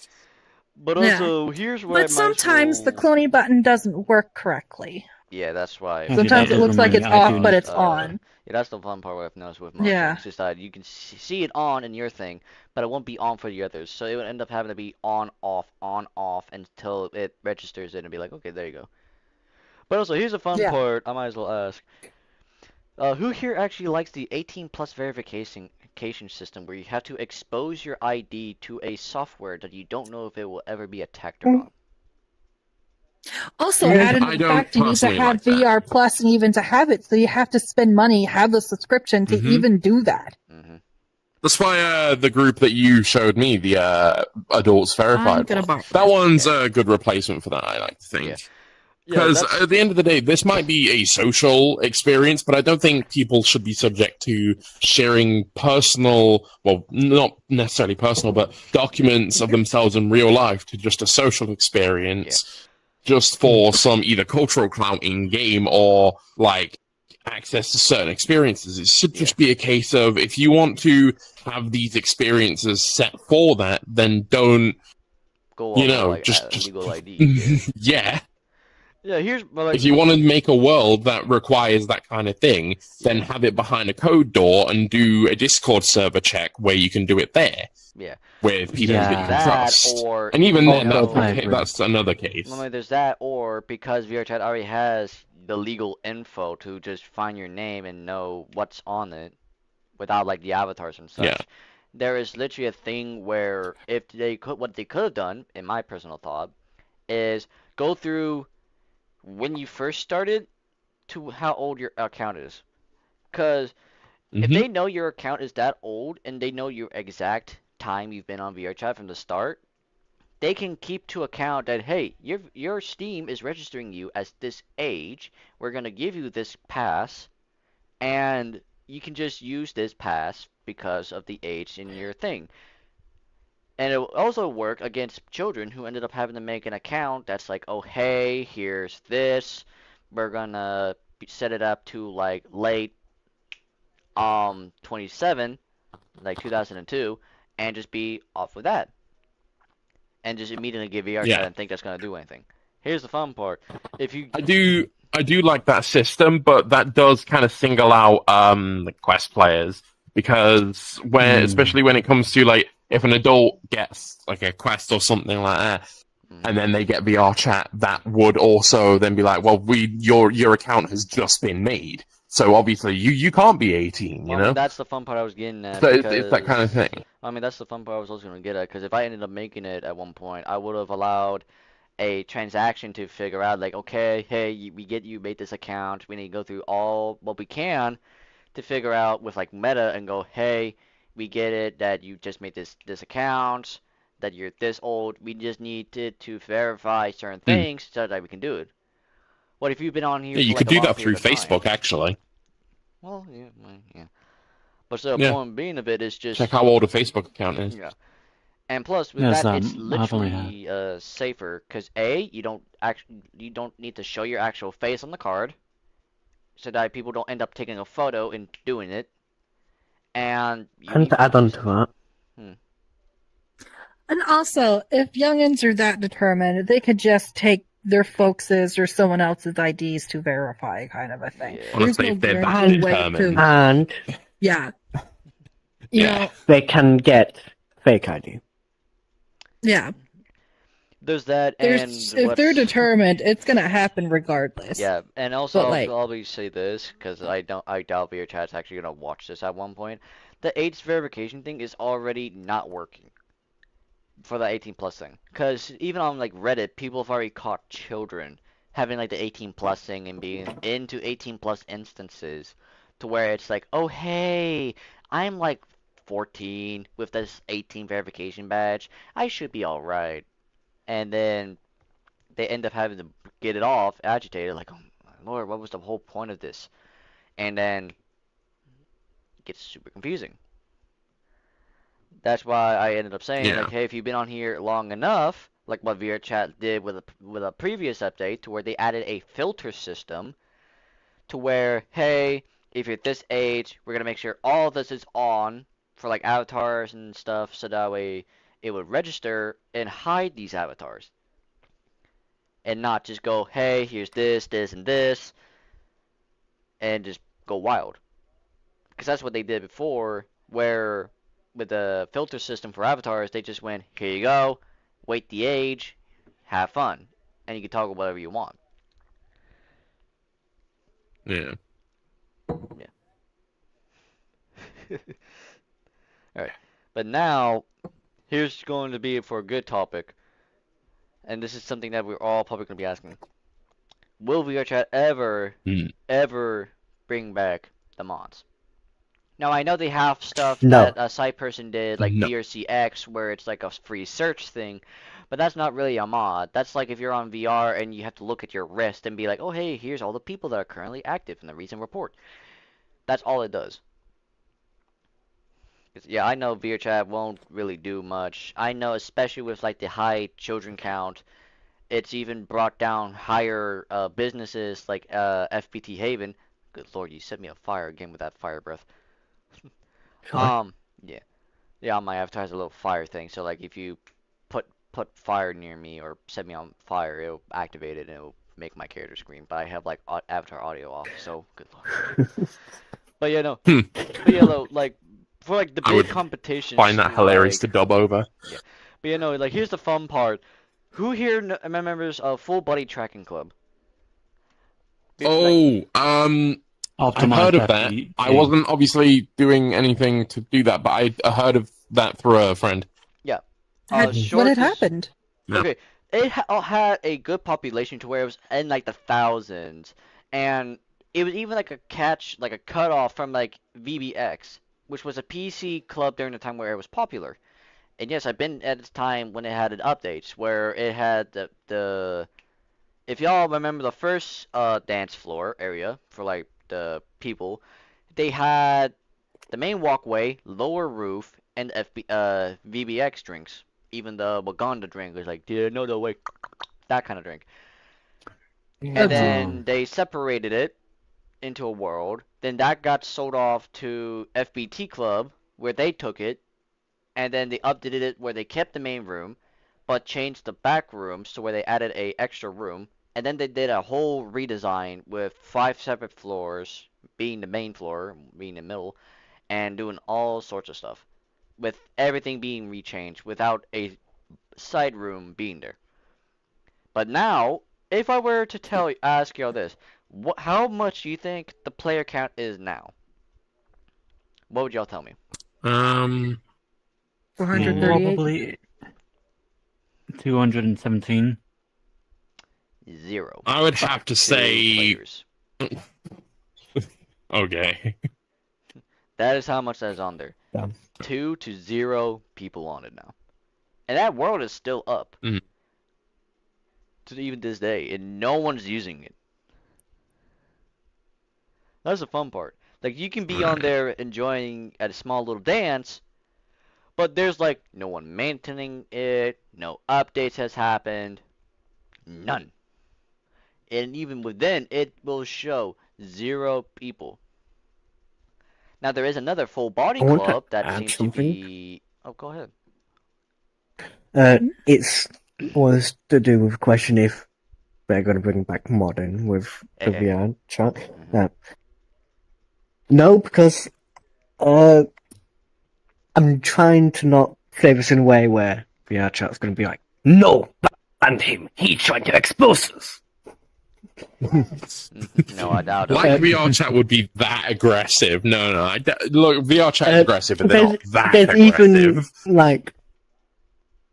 But Yeah. also, here's where I But might sometimes as the well- cloning button doesn't work correctly. Yeah, that's why. Okay, Sometimes that it looks like reminds it's me, I off, do but need- it's on. Yeah, that's the fun part I've noticed with most Yeah. things. Is that you can see it on in your thing, but it won't be on for the others. So it would end up having to be on, off, until it registers it and be like, okay, there you go. But also, here's a fun Yeah. part I might as well ask. Who here actually likes the 18 plus verification system where you have to expose your ID to a software that you don't know if it will ever be attacked or not? Also, Yeah, added I to the don't fact you need to personally have like that. VR Plus and even to have it, so you have to spend money, have the subscription to Mhm. even do that. Mm-hmm. That's why the group that you showed me, the adults verified one, that one's a good replacement for that, I like to think. Because at the end of the day, this might be a social experience, but I don't think people should be subject to sharing personal, well, not necessarily personal, but documents of themselves in real life to just a social experience, just for some either cultural clout in game or like access to certain experiences. It should just be a case of if you want to have these experiences set for that, then don't, go you know, like, just legal ID. yeah. Yeah, here's like, if you want to make a world that requires that kind of thing, then have it behind a code door and do a Discord server check where you can do it there. Yeah. With people that you can trust. Or, and even then, know, that's another case. I mean, there's that, or because VRChat already has the legal info to just find your name and know what's on it without like the avatars and such. Yeah. There is literally a thing where if they could, what they could have done, in my personal thought, is go through when you first started to how old your account is. Because if they know your account is that old and they know your exact time you've been on VRChat from the start, they can keep to account that, hey, your Steam is registering you as this age. We're going to give you this pass, and you can just use this pass because of the age in your thing. And it will also work against children who ended up having to make an account that's like, oh, hey, here's this. We're gonna set it up to like late 27, like 2002, and just be off with that. And just immediately give VRChat and think that's gonna do anything. Here's the fun part. If you I do like that system, but that does kind of single out the quest players because especially when it comes to like if an adult gets like a quest or something like that, and then they get VR chat, that would also then be like, well, your account has just been made, so obviously you can't be 18, you know. I mean, that's the fun part I was getting at. So because, it's that kind of thing. I mean, that's the fun part I was also going to get at, because if I ended up making it at one point, I would have allowed a transaction to figure out, like, okay, hey, we get you made this account, we need to go through all what we can to figure out with like meta and go, hey, we get it that you just made this account, that you're this old, we just need to verify certain things so that we can do it. What if you've been on here? Yeah, you for could like do that through Facebook, actually. Well, yeah. But the point being of it is just check how old a Facebook account is. Yeah, and plus with that, it's literally safer because you don't need to show your actual face on the card, so that people don't end up taking a photo and doing it. And to add on to that. And also, if youngins are that determined, they could just take their folks' or someone else's IDs to verify, kind of a thing. Yeah. Honestly, if they're that determined. And you know, they can get fake ID. Yeah. There's that, if they're determined, it's gonna happen regardless. Yeah, and also But, I'll always say this because I doubt VRChat's actually gonna watch this at one point. The age verification thing is already not working for the 18 plus thing, because even on like Reddit, people have already caught children having like the 18 plus thing and being into 18 plus instances, to where it's like, oh hey, I'm like 14 with this 18 verification badge, I should be all right. And then they end up having to get it off, agitated, like, oh my lord, what was the whole point of this? And then it gets super confusing. That's why I ended up saying, like, hey, if you've been on here long enough, like what VRChat did with a previous update, to where they added a filter system, to where, hey, if you're this age, we're gonna make sure all of this is on for like avatars and stuff, so that way it would register and hide these avatars. And not just go, hey, here's this, this, and this, and just go wild. Because that's what they did before, where with the filter system for avatars, they just went, here you go, wait the age, have fun, and you can toggle whatever you want. Yeah. Alright, but now, here's going to be for a good topic, and this is something that we're all probably going to be asking. Will VRChat ever bring back the mods? Now I know they have stuff No. that a side person did, like No. vrcx, where it's like a free search thing, but that's not really a mod. That's like if you're on VR and you have to look at your wrist and be like, oh hey, here's all the people that are currently active in the recent report. That's all it does. 'Cause, yeah, I know VRChat won't really do much. I know, especially with like the high children count, it's even brought down higher businesses like FPT Haven. Good lord, you set me on fire again with that fire breath. Sorry. Yeah, yeah, on my avatar has a little fire thing. So like, if you put fire near me or set me on fire, it'll activate it and it'll make my character scream. But I have like avatar audio off, so good lord. But yeah, no. Hmm. But yeah, though, like for like the I big would competitions, Find that hilarious to like, dub over. yeah. But you know, like here's the fun part. Who here remembers Full Body Tracking Club? Like, Oh, I've Optimized heard of that. FE. I wasn't obviously doing anything to do that, but I heard of that through a friend. yeah. What Short had is- happened? Yeah. Okay, it had a good population to where it was in like the thousands, and it was even like a cutoff from like VBX, which was a PC club during the time where it was popular. And yes, I've been at its time when it had an updates where it had the if y'all remember the first dance floor area for like the people, they had the main walkway, lower roof, and VBX drinks. Even the Waganda drink was like, yeah, no, no, wait, that kind of drink. And then they separated it into a world. Then that got sold off to FBT Club, where they took it, and then they updated it where they kept the main room, but changed the back rooms to where they added a extra room. And then they did a whole redesign with 5 separate floors, being the main floor, being the middle, and doing all sorts of stuff, with everything being rechanged without a side room being there. But now, if I were to ask y'all this, how much do you think the player count is now? What would y'all tell me? 438. Probably 217. 0. I would have to 2 say. players. Okay. That is how much that is on there. Damn. 2 to 0 people on it now. And that world is still up. Mhm. To even this day, and no one's using it. That's the fun part. Like, you can be on there enjoying a small little dance, but there's like no one maintaining it, no updates has happened, none. And even within, it will show 0 people. Now there is another full body I want to club that add seems to something. be. Oh, go ahead. It's was to do with the question if they're going to bring back modern with the VR chat. No, because I'm trying to not say this in a way where VR chat's going to be like, no, ban him. He's trying to expose us. No, I doubt it. Like VR chat would be that aggressive. No, look, VR chat is aggressive, but they're not that there's aggressive. even like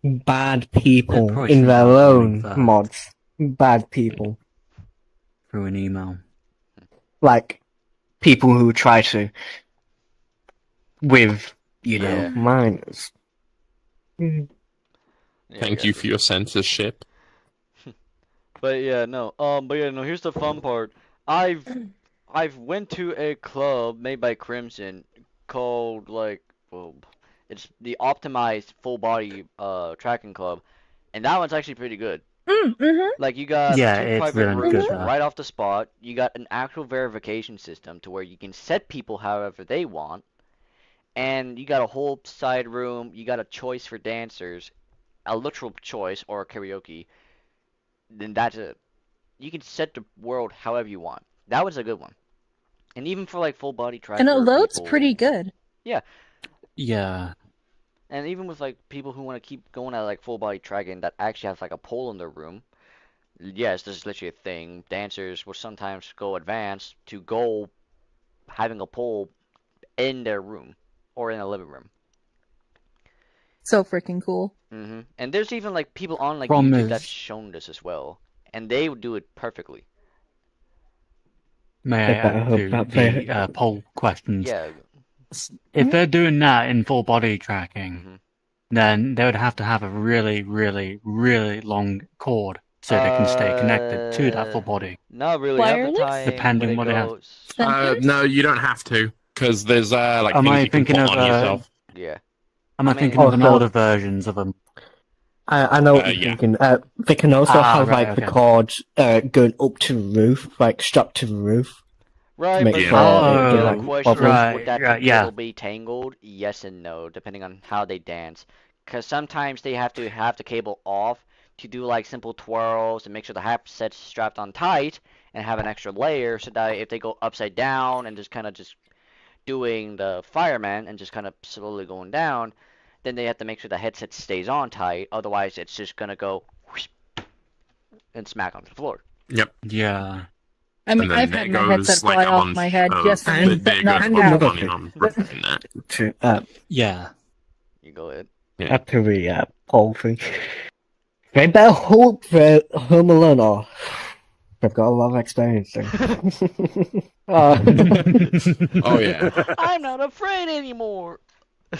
bad people They're in their pushing own that. mods. Bad people. Through an email. Like people who try to with Yeah. minors. Yeah, Thank you for your censorship. But yeah, no. But yeah, no. Here's the fun part. I've went to a club made by Crimson called it's the optimized full body tracking club, and that one's actually pretty good. Mm-hmm. Like, you got Yeah, 2 it's private really rooms good, right off the spot. You got an actual verification system to where you can set people however they want, and you got a whole side room. You got a choice for dancers, a literal choice or karaoke. Then that's it. You can set the world however you want. That was a good one. And even for like full body tracker And it loads people, pretty good. Yeah. and even with like people who want to keep going at like full body tracking that actually has like a pole in their room. Yes, this is literally a thing. Dancers will sometimes go advanced to go having a pole in their room or in a living room. So freaking cool. And there's even like people on like Problem YouTube is- that's shown this as well, and they would do it perfectly. May I I better add hope to that they- the poll questions? Yeah. if they're doing that in full body tracking, Mhm. then they would have to have a really, really, really long cord so they can stay connected to that full body. Not really. Half the Wireless? time Depending when what it they have. goes, Sensors? No, you don't have to, because there's like Am things I you can thinking put of, on yourself. yeah. Am I I mean- thinking of an Oh, so- older versions of them? I know what you're Yeah. thinking. They can also have right, like the okay. cord going up to the roof, like strapped to the roof. Right, Make but sure the it other like question right, would that right, the yeah. cable be tangled? Yes and no, depending on how they dance. Because sometimes they have the cable off to do like simple twirls and make sure the hat set's strapped on tight and have an extra layer so that if they go upside down and just kind of just doing the fireman and just kind of slowly going down, then they have to make sure the headset stays on tight. Otherwise, it's just gonna go whoosh and smack onto the floor. Yep. Yeah. I mean, And then I've there had my goes headset like fly a off month my head of just And from there setting goes up a a bunch hat. of another money on repairing that. To Yeah. You go ahead. after the whole thing. I better hope that Home Alone or they've got a lot of experience there. Oh yeah. I'm not afraid anymore.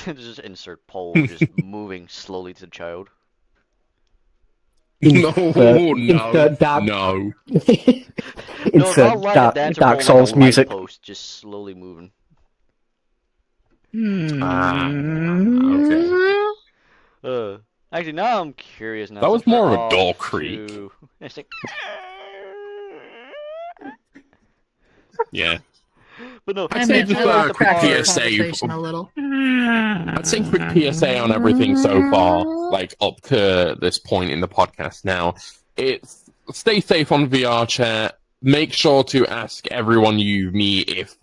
Just insert pole, just moving slowly to the child. No, no, insert dark, no. No, it's insert not like a dark, dancer Dark pole, Souls like a music. light post, just slowly moving. Okay. Actually, now I'm curious now. That was since we're more of a off dull creak. It's like, Yeah. but no, I'd say it's just really a the quick part- PSA. Conversation a little. I'd say quick PSA on everything so far, like up to this point in the podcast now. It's stay safe on VR chat. Make sure to ask everyone you meet if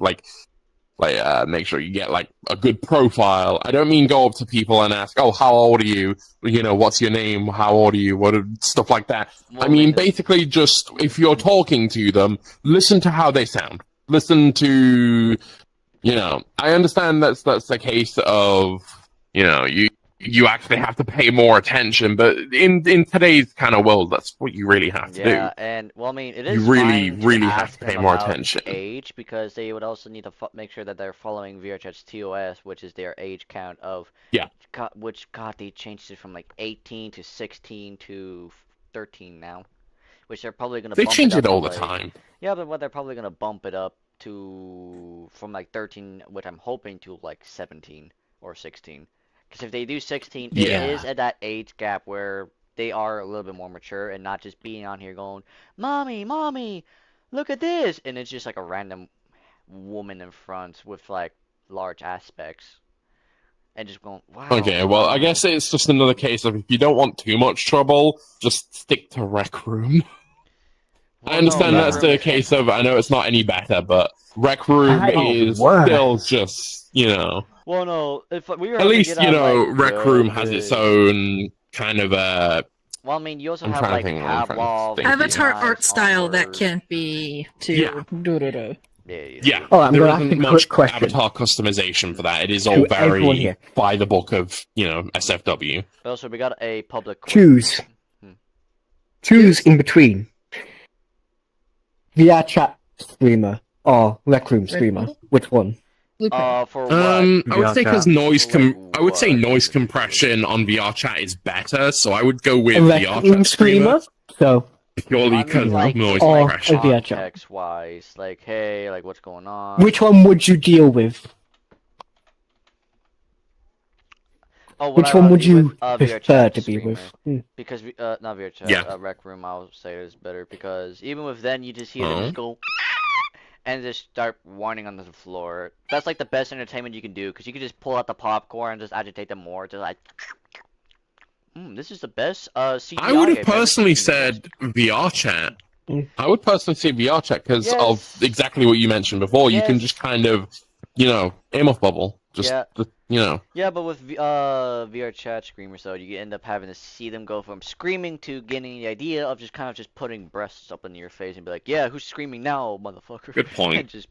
make sure you get like a good profile. I don't mean go up to people and ask, "Oh, how old are you? You know, what's your name? How old are you?" Stuff like that. Well, I mean, it's- basically, just if you're talking to them, listen to how they sound. Listen to, I understand that's the case of, you actually have to pay more attention, but in today's kind of world, that's what you really have to Yeah, do. and well, I mean, it You is really, fine to really have ask to pay them more about attention. age because they would also need to make sure that they're following VRChat's TOS, which is their age count of Yeah. God, they changed it from like 18 to 16 to 13 now, which they're probably gonna They bump change it it up all to, the like- time. Yeah, but what they're probably gonna bump it up to from like 13, which I'm hoping to like 17 or 16. Because if they do 16, Yeah. it is at that age gap where they are a little bit more mature and not just being on here going, "Mommy, mommy, look at this," and it's just like a random woman in front with like large aspects, and just going, "Wow." Okay, well, I guess it's just another case of if you don't want too much trouble, just stick to Rec Room. Well, I understand no, that's Rec Room the is- case of, I know it's not any better, but Rec Room is Wow. still just, Well, no, if we were at able to least, get out, like, Rec Room has good- its own kind of, Well, I mean, you also I'm have trying to like think what I'm trying to Pavlov, think. Avatar Knives, art style that Onward. can't be too Yeah. doo-doo-doo. Yeah. Oh, I'm there gonna ask isn't a quick much question. avatar customization for that. It is To all everyone very here. by the book of, SFW. Also, we got a public Choose. Hmm. Choose in between. VR chat streamer or Rec Room streamer. Which one? Blueprint. For what? I would say because For I would say what? noise compression on VR chat is better, so I would go with A Rec VR Room chat streamer streamer? So, purely I mean, because like, of noise Or compression. a VR chat. context-wise, like, hey, like, what's going on? which one would you deal with? Oh, Which one would you prefer to be with? Because not VRChat, Yeah. Rec Room, I'll say is better because even with then you just hear them just go and just start whining on the floor. That's like the best entertainment you can do because you can just pull out the popcorn and just agitate them more. Just like, this is the best CGI I would I've have ever personally seen. said VR chat. Mm. I would personally say VR chat because Yes. of exactly what you mentioned before. You can Yes. just kind of, aim off bubble. Just, Yeah. Yeah, but with VRChat screamers though, you end up having to see them go from screaming to getting the idea of just kind of just putting breasts up in your face and be like, "Yeah, who's screaming now, motherfucker?" Good point. And just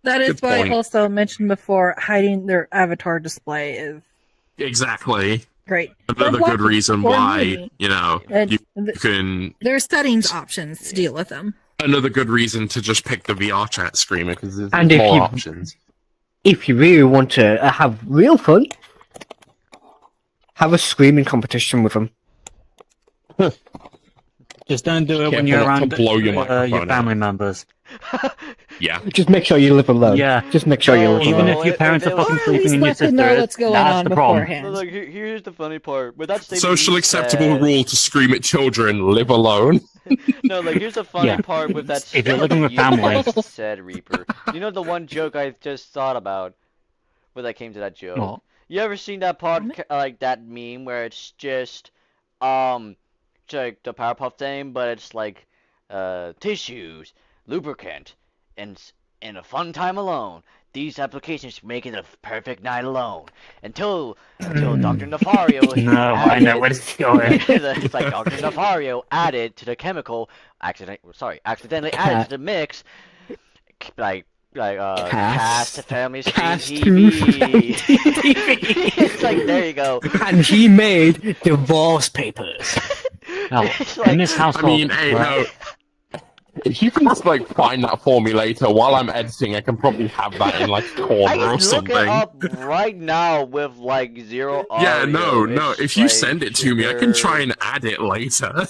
That is good why point. I also mentioned before hiding their avatar display is Exactly. great. Another But good reason for why, me, And you can. there's settings options to deal with them. Another good reason to just pick the VR chat screamer because there's And if more you- options. if you really want to have real fun, have a screaming competition with them. Just don't do it when Careful you're not to around blow your your microphone family out. members. Yeah. Just make sure you live alone. Yeah. Just make sure you live Even alone. if your parents are Or fucking Or at sleeping least and your let them sister know is, what's going that's on the problem. beforehand. Look, here's the funny part. With that statement Social you acceptable said- rule to scream at children: live alone. No, like here's the funny Yeah. part with that. If you're statement living with you family. just said, Reaper. You know the one joke I just thought about when I came to that joke. What? You ever seen that like that meme where it's just like the Powerpuff thing, but it's like tissues, lubricant, and a fun time alone. These applications make it a perfect night alone. Until Dr. Nefario No, I know where it's going. it's like Dr. Nefario added to the chemical accidentally added to the mix like cast families Cast TV. It's like there you go. And he made divorce papers. Now, It's like- in this I household, mean, hey, no. If you can just like find that for me later while I'm editing, I can probably have that in like a I corner can or look something. it up right now with like zero Yeah, audio. no. It's If you like send it to me, I can try super- and add it later.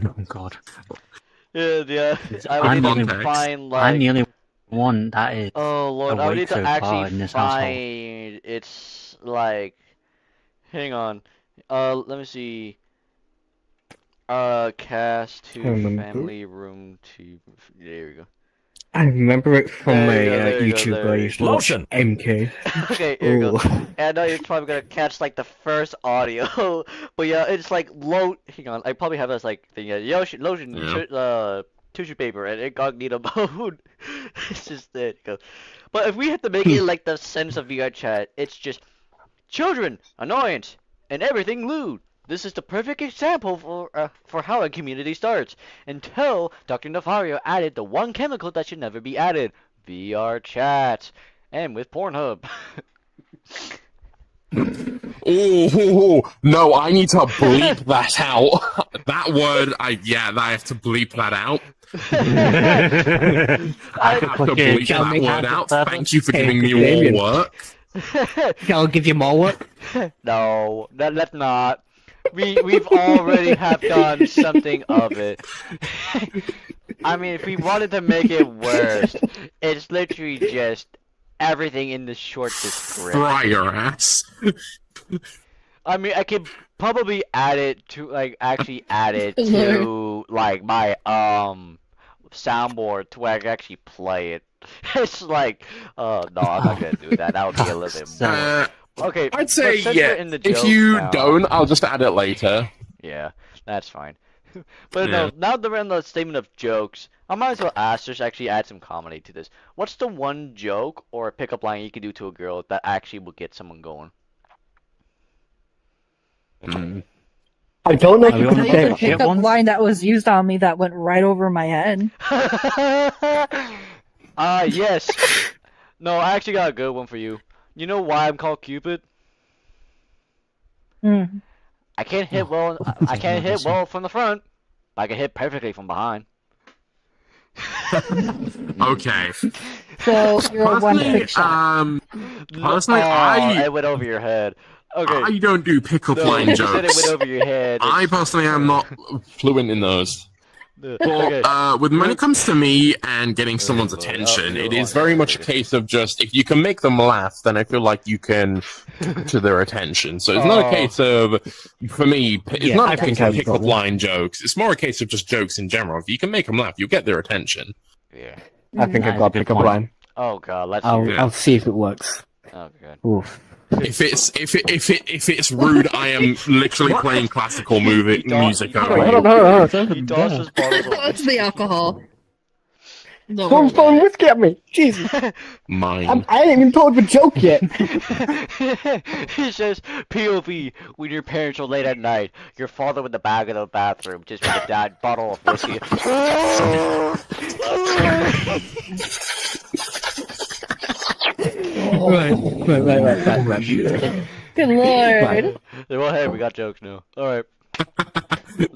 oh god, Yeah. I I'm would need to context. find like. I'm the only one that is. Oh lord, I would awake need to so far actually in this household. find. It's like. Hang on. Let me see. Cast to Remember? family room to. There we go. I remember it from There you go, a there you go, YouTube there where I you used to watch Lotion. MK. Okay, here we go. Ooh. And I know you're probably gonna catch like the first audio, but yeah, it's like low. Hang on, I probably have this like thing. Lotion, Yeah. tissue paper, and incognito mode. It's just there you go. But if we had to make it like the sense of VR chat, it's just children, annoyance, and everything lewd. This is the perfect example for how a community starts. Until Dr. Nefario added the one chemical that should never be added: VR chat, and with Pornhub. Oh no! I need to bleep that out. That word, I have to bleep that out. I have to Okay, bleep shall that we word have out. the Thank you for Hey, giving me Damien. more work. I'll give you more work. No, let's not. We've already have done something of it. I mean, if we wanted to make it worse, it's literally just everything in the short description. Fry your ass. I mean, I could probably add it to actually add it to like my soundboard to where I can actually play it. It's like, no, I'm not gonna do that. That would be a little bit more. Okay, I'd say but since yeah. we're in the If joke you now- don't, I'll just add it later. Yeah, that's fine. But Yeah. no, now that we're in the statement of jokes, I might as well ask, just actually add some comedy to this. What's the one joke or a pickup line you can do to a girl that actually will get someone going? I don't know if Are you we can on I the used say a shit pickup ones? line that was used on me that went right over my head. Yes. No, I actually got a good one for you. You know why I'm called Cupid? Mm. I can't hit well. I can't hit well from the front. But I can hit perfectly from behind. Okay. So you're a one Personally, pick shot. personally, it went over your head. Okay. I don't do pickup No, line you said it jokes. went over your head. I personally am not fluent in those. Okay. When it comes to me and getting someone's Lord. attention, Oh, it go is on, very go much a on. case of just if you can make them laugh, then I feel like you can to their attention. So it's not a Oh. case of, for me, it's Yeah, not I a think case of I've got pickup one. line jokes. It's more a case of just jokes in general. If you can make them laugh, you'll get their attention. Yeah. I think That I've is got a a good pickup point. line. Oh god, let's hear it. I'll see if it works. Oh god. Oof. If it's rude, I am literally playing classical music He over does- you. Hold on. He tosses bottles of It's the alcohol. Don't Don't worry throw about whiskey at me. Jesus. Mine. I ain't even told the joke yet. He says, POV, when your parents are late at night, your father with the bag in the bathroom, just with a dad bottle of whiskey. Right. it. Good lord. Well, hey, we got jokes now. Alright.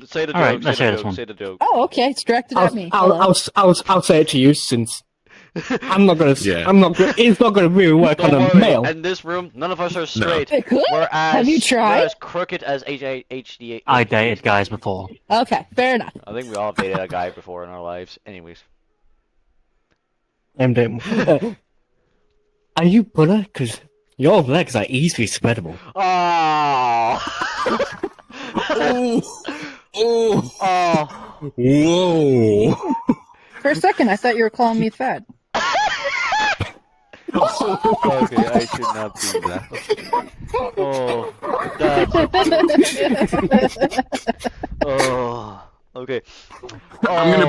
Say the All right, joke, let's say hear the this joke, one. say the joke. Oh, okay. It's directed at me. I'll say it to you since I'm not gonna. Yeah. I'm not. It's not gonna really work Don't on a worry. male. In this room, none of us are straight. It could? We're Have you we're tried? as crooked as HD. I dated guys before. Okay, fair enough. I think we all dated a guy before in our lives. Anyways. I'm doing. Are you butter? Because your legs are easily spreadable. Oh. Oh, Oh. whoa! For a second, I thought you were calling me fat. Okay, I should not do that. Oh, that's. Oh, okay. I'm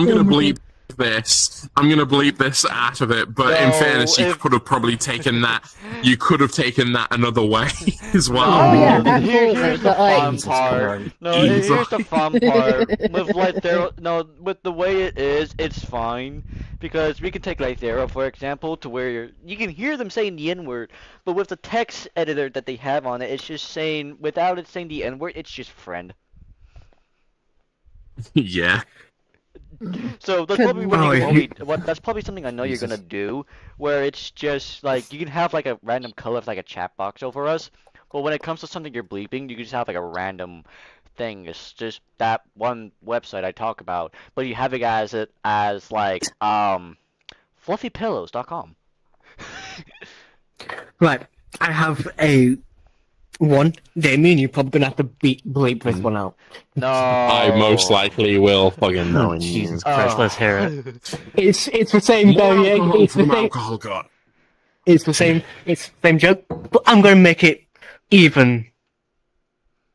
gonna bleep this. I'm gonna bleep this out of it. But in No, fairness, you if- could have probably taken that. You could have taken that another way as well. Oh, yeah, No, absolutely, Here's the but, like- fun Jesus part. Christ. No, Jesus. here's the fun part. With like there, no, with the way it is, it's fine because we can take like Zero for example, to where you can hear them saying the N word, but with the text editor that they have on it, it's just saying without it saying the N word, it's just friend. Yeah. So that's Good probably lord. that's probably something I know you're Jesus. gonna do, where it's just like you can have like a random color of like a chat box over us, but when it comes to something you're bleeping, you can just have like a random thing. It's just that one website I talk about, but you have it as like fluffypillows.com. Right. I have a one. Damien, you're probably gonna have to bleep this one out. No, I most likely will fucking know. Oh, Jesus Christ, let's hear it. It's the same variation. It's the same. Alcohol, God. It's the same. It's the same joke. But I'm gonna make it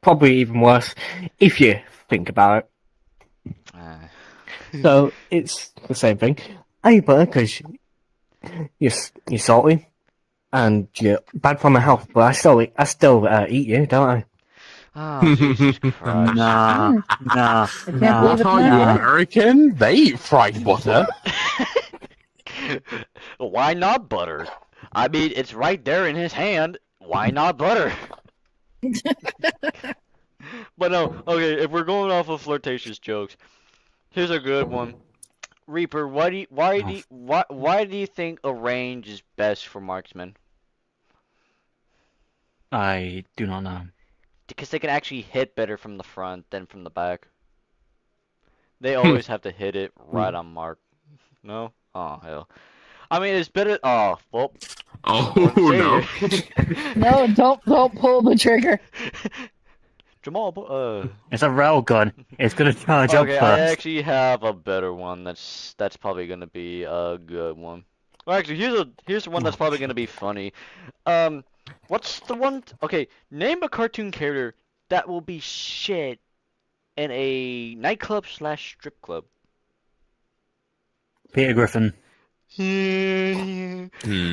probably even worse if you think about it. So it's the same thing. I butter because you're salty and you're bad for my health, but I still eat you, don't I? Oh, Jesus Christ. Nah, nah, believe nah. it's Are not you right. American? They eat fried butter. Why not butter? I mean, it's right there in his hand. Why not butter? But no, okay, if we're going off of flirtatious jokes, here's a good one. Reaper, why do you think a range is best for marksmen? I do not know. Because they can actually hit better from the front than from the back. They always have to hit it right on mark. No? Oh, hell. I mean, it's better. Oh, well. Oh Don't no. say it. No, don't pull the trigger. Jamal, It's a railgun. It's gonna charge up okay, I first. actually have a better one. That's probably gonna be a good one. Well, actually, here's one that's probably gonna be funny. What's the one? Okay, name a cartoon character that will be shit in a nightclub / strip club. Peter Griffin. Hmm.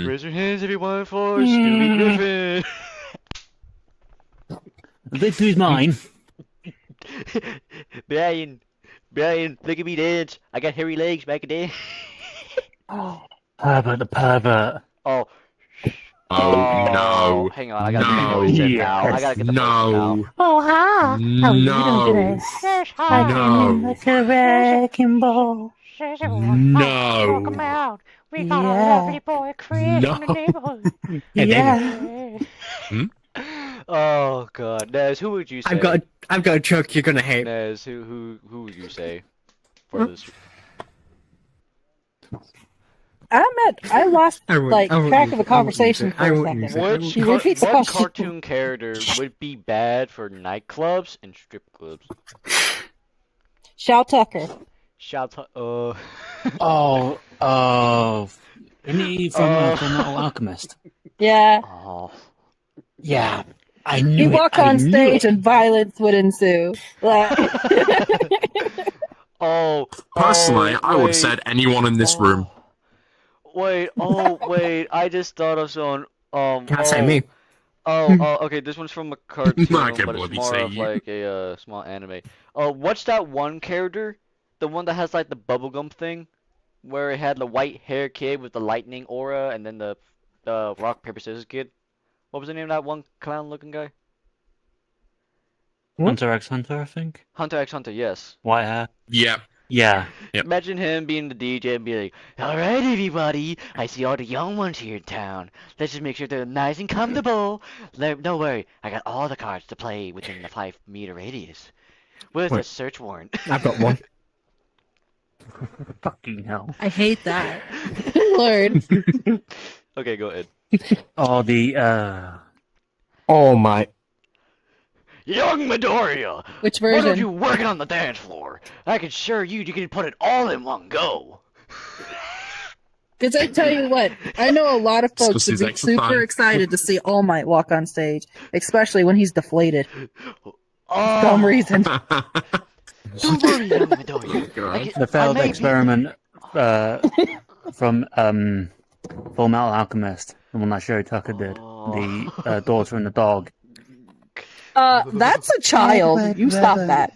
Raise your hands if you want for Scooby Griffin. The victory's mine. Brian, look at me dance. I got hairy legs back in there. Pervert the pervert. Oh. Oh no. Hang on, I gotta No. get the voice in now. I gotta get the voice in now. No. Oh, hi. How are you No. doing today? Yes, I hi. No. came in like a wrecking ball. Says everyone. No. Oh, welcome out. We got Yeah. a lovely boy, Chris, No. in the neighborhood. Yeah. Yeah. Oh god, Nez, who would you say? I've got a joke you're gonna hate. Nez, who would you say for this? I lost I won't- like I won't track use of the it. I won't use conversation it. for I a won't second. use it. What, Can you repeat the what question? cartoon character would be bad for nightclubs and strip clubs? Shao Tucker. Shout out, Oh. Isn't he from Metal Alchemist? Yeah. oh. Yeah. I knew He it. walked I on knew stage it. and violence would ensue. Like, Oh. Personally, oh, I would have wait. said anyone in this room. Wait, wait, I just thought of someone. Can't say me. Okay, this one's from a cartoon, I can't but believe it's you more say of you. like a small anime. What's that one character? The one that has like the bubblegum thing? Where it had the white hair kid with the lightning aura and then the rock, paper, scissors kid? What was the name of that one clown looking guy? Hunter x Hunter, I think. Hunter x Hunter, yes. White hair. Yep. Yeah. Yep. Imagine him being the DJ and be like, "All right, everybody, I see all the young ones here in town. Let's just make sure they're nice and comfortable. Don't worry, I got all the cards to play within the 5-meter radius. Where's the Wait. search warrant?" I've got one. Fucking hell. I hate that. Lord. Okay, go ahead. Oh, Oh my. Young Midoriya, Which why don't version? you working on the dance floor? I can assure you can put it all in one go. Because I tell you what, I know a lot of folks Just would his be exercise. super excited to see All Might walk on stage, especially when he's deflated for some Oh, reason. don't worry, young Midoriya. the failed I may be- experiment from Full Metal Alchemist, the one that Sherry Tucker did, the daughter and the dog. That's a child. You stop that.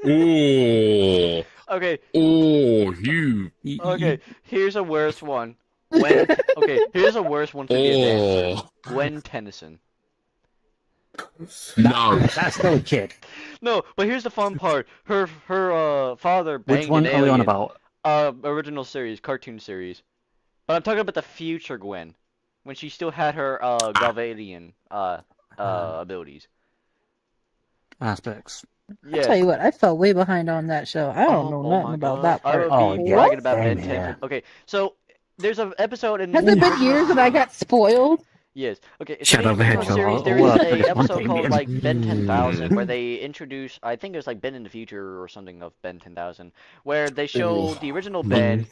Oh, Okay, you. okay. Here's a worse one. Here's a worse one for the dancer. Oh, Gwen Tennyson. no. That's still a kid. No, but here's the fun part. Her father banged Which one an are we on alien. about? Original series, cartoon series. But I'm talking about the future Gwen, when she still had her Galvadian abilities. Aspects. Yeah. Tell you what, I fell way behind on that show. I don't know Oh nothing my about God. that I part. would be yeah. bragging about Same Ben 10. here. Okay, so there's an episode in. Has it been years that I got spoiled? Yes. Okay. Shut So up, in the the original hedgehog. series, there Well, is that's a one episode thing, called yeah. like Ben 10,000 where they introduce. I think it was like Ben in the Future or something of Ben 10,000, where they show the original Ben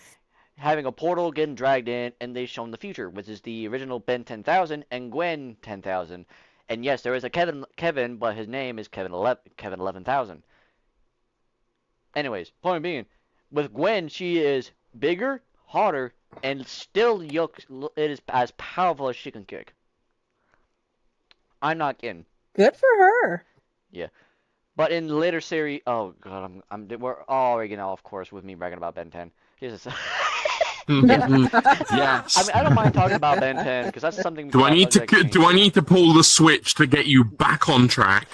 having a portal getting dragged in, and they show him the future, which is the original Ben 10,000 and Gwen 10,000. And yes, there is a Kevin, but his name is Kevin 11,000. Anyways, point being, with Gwen, she is bigger, hotter, and still it is as powerful as she can kick. I'm not kidding. Good for her. But in the later series, oh god, we're already now, of course, with me bragging about Ben 10. Jesus. Yes. I mean, I don't mind talking about Ben 10 because that's something. Do I need to pull the switch to get you back on track?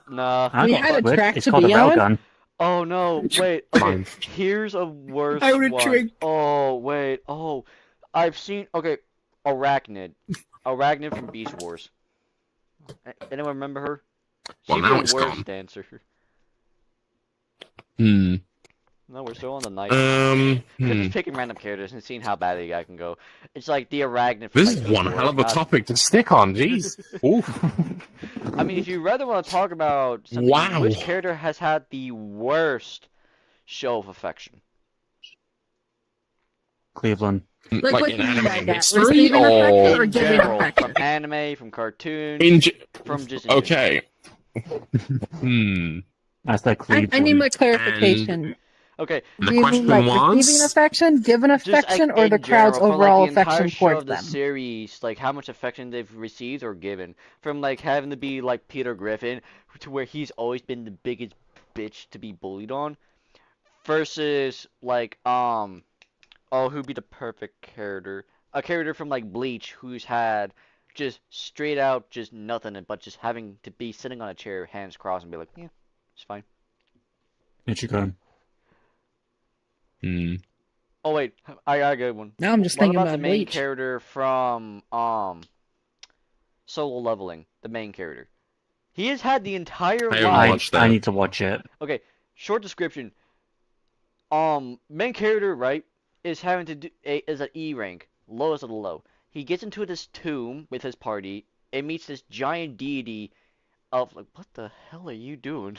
Nah. I We got had a Squid. track It's to called a be on? railgun. Oh no, wait. Okay, Fine. here's a worse I would one. drink. Oh wait. Oh, I've seen. Okay, Arachnid. Arachnid from Beast Wars. Anyone remember her? Well, She'd now be it's a worse gone. dancer. Hmm. No, we're still on the night. Just picking random characters and seeing how bad the guy can go. It's like the Arachnid. From, This like, is Beast one Wars. hell of a God. topic to stick on. Jeez. Oof. I mean, if you rather want to talk about something, Wow. which character has had the worst show of affection? Cleveland. Like what in you mean anime by that? history, Receiving affection or or In giving general, affection? from anime, from cartoons, in from just in general. okay. Hmm. That's like I Cleveland. need more clarification. Okay, The Do you mean question like was, receiving affection, giving just affection, like, or in the crowd's general, for, overall like, the entire affection show towards of the them? series, like how much affection they've received or given, from like having to be like Peter Griffin, to where he's always been the biggest bitch to be bullied on, versus like who'd be the perfect character? A character from like Bleach who's had just straight out just nothing, but just having to be sitting on a chair, hands crossed, and be like, yeah, it's fine. Michigan. hmm. Oh wait, I got a good one. Now I'm just What thinking about about the main Bleach. character from Solo Leveling? The main character. He has had the entire I haven't life. watched that. I need to watch it. Okay, short description. Main character, right, is having to do is an E rank, lowest of the low. He gets into this tomb with his party and meets this giant deity of like, what the hell are you doing?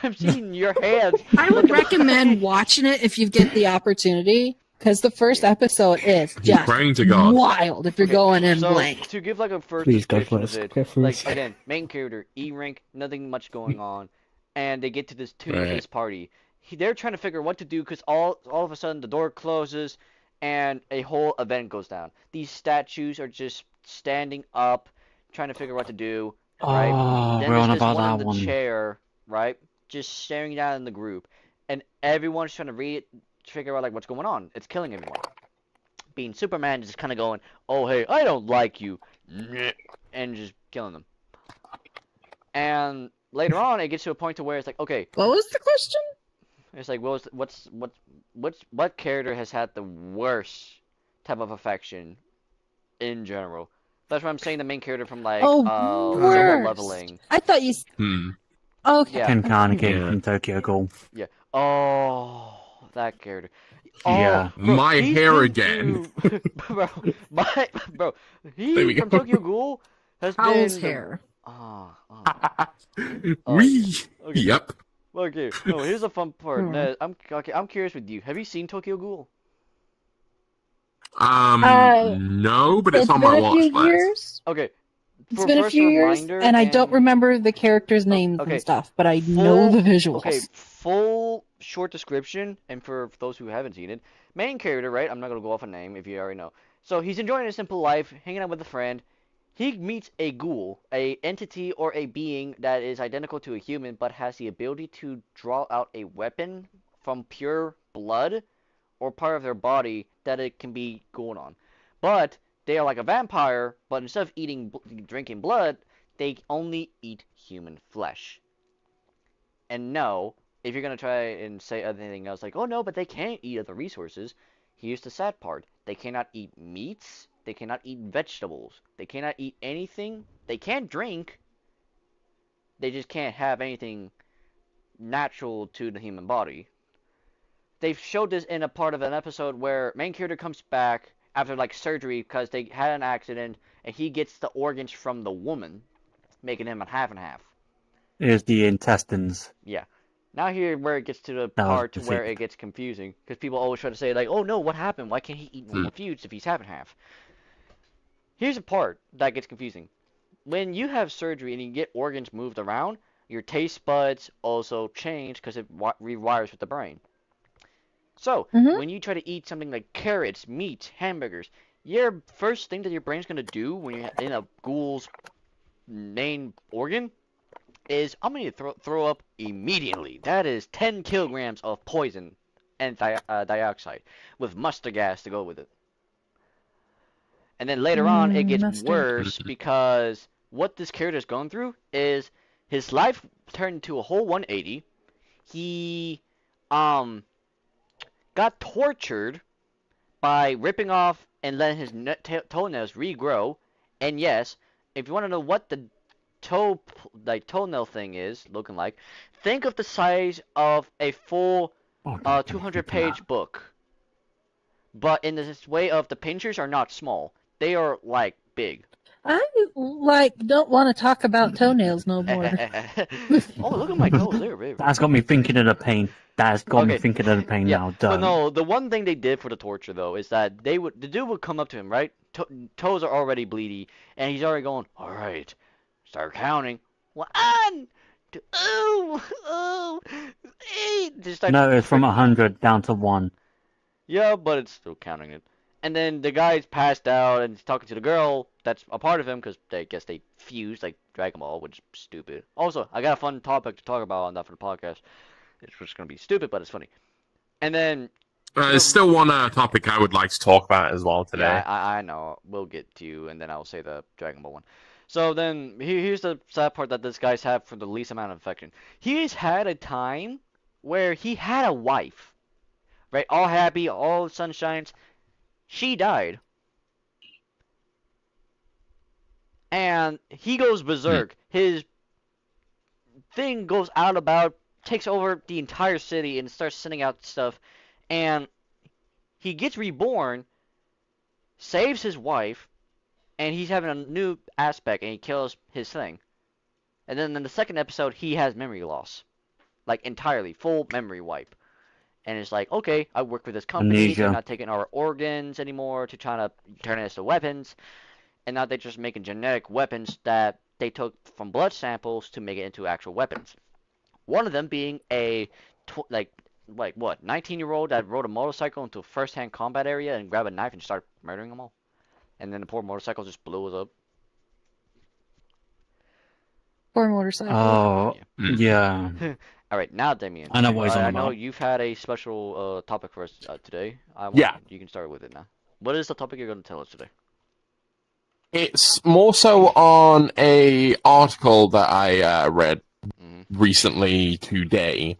I'm seeing your hands. I would recommend watching it if you get the opportunity, because the first episode is He's just praying to God. wild if you're Okay, going in so, blank. to give like a first Please don't description let of us it, go through like this. again, main character, E rank, nothing much going on, and they get to this tomb with Right. this party. They're trying to figure what to do because all of a sudden the door closes and a whole event goes down. These statues are just standing up, trying to figure what to do. Right? Oh, Then we're there's on this about one in that the one. chair, right? Just staring down in the group, and everyone's trying to figure out like what's going on. It's killing everyone. Being Superman, just kind of going, "Oh hey, I don't like you," and just killing them. And later on, it gets to a point to where it's like, okay, What was the question? It's like what character has had the worst type of affection in general? That's what I'm saying. The main character from like Oh, Solo worst. Leveling. I thought you. Hmm. Okay. Yeah. Ken Carnegie Yeah. from Tokyo Ghoul. Yeah. Oh, that character. Yeah. Oh, bro, My he's hair been again. through- bro, bro. There He we from go. Tokyo Ghoul has Howl's been the hair. Wee. Okay. Yep. Okay. No, here's the fun part. Hmm. Ned, I'm curious with you. Have you seen Tokyo Ghoul? No, but it's It's on been my a watch few list. years. Okay. It's For been a first few years, reminder, and I don't remember the characters' names okay, and stuff, but I know the visuals. Okay, full short description, and for those who haven't seen it, main character, right? I'm not gonna go off a name if you already know. So he's enjoying a simple life, hanging out with a friend. He meets a ghoul, a entity or a being that is identical to a human, but has the ability to draw out a weapon from pure blood or part of their body that it can be going on. But they are like a vampire, but instead of drinking blood, they only eat human flesh. And no, if you're gonna try and say anything else like, oh no, but they can't eat other resources, here's the sad part. They cannot eat meats, they cannot eat vegetables, they cannot eat anything. They can drink, they just can't have anything natural to the human body. They've showed this in a part of an episode where main character comes back after like surgery because they had an accident and he gets the organs from the woman, making him a half and half. Here's the intestines. Yeah. Now here where it gets to the That was part where pathetic. it gets confusing because people always try to say like, oh no, what happened? Why can't he eat normal foods if he's half and half? Here's a part that gets confusing. When you have surgery and you get organs moved around, your taste buds also change because it rewires with the brain. So, Mhm. when you try to eat something like carrots, meat, hamburgers, your first thing that your brain's going to do when you're in a ghoul's main organ is, I'm going to throw up immediately. That is 10 kilograms of poison and dioxide with mustard gas to go with it. And then later on, it gets Mustard. worse because what this character's going through is his life turned into a whole 180. He, got tortured by ripping off and letting his toenails regrow. And yes, if you want to know what the toenail thing is looking like, think of the size of a full 200-page book. But in this way of the pinchers are not small. They are like big. I don't want to talk about toenails no more. Oh, look at my toes. They're very. That's got me thinking of the pain. That's got me Okay. thinking of the pain Yeah, now. but Done. no, the one thing they did for the torture though is that the dude would come up to him, right? Toes are already bleedy, and he's already going, all right, start counting. 1, 2, oh, 8. Just start No, it's from 100 down to 1. Yeah, but it's still counting it. And then the guy's passed out and he's talking to the girl that's a part of him because they guess they fused like Dragon Ball, which is stupid. Also, I got a fun topic to talk about on that for the podcast. It's just gonna be stupid, but it's funny. And then There's still one topic I would like to talk about as well today. yeah, I know. We'll get to you, and then I'll say the Dragon Ball one. So then here's the sad part that this guy's had for the least amount of affection. He's had a time where he had a wife, right? All happy, all sunshines. She died. And he goes berserk. His thing goes out about, takes over the entire city and starts sending out stuff. And he gets reborn, saves his wife, and he's having a new aspect and he kills his thing. And then in the second episode, he has memory loss. Like entirely, full memory wipe. And it's like, okay, I work with this company, Amnesia. they're not taking our organs anymore to try to turn it into weapons. And now they're just making genetic weapons that they took from blood samples to make it into actual weapons. One of them being a, 19-year-old that rode a motorcycle into a first-hand combat area and grabbed a knife and start murdering them all. And then the poor motorcycle just blew us up. Poor motorcycle. Oh, yeah. All right, now Damien. I know what he's on I know about. you've had a special topic for us today. Yeah. You can start with it now. What is the topic you're going to tell us today? It's more so on a article that I read Mhm. recently today.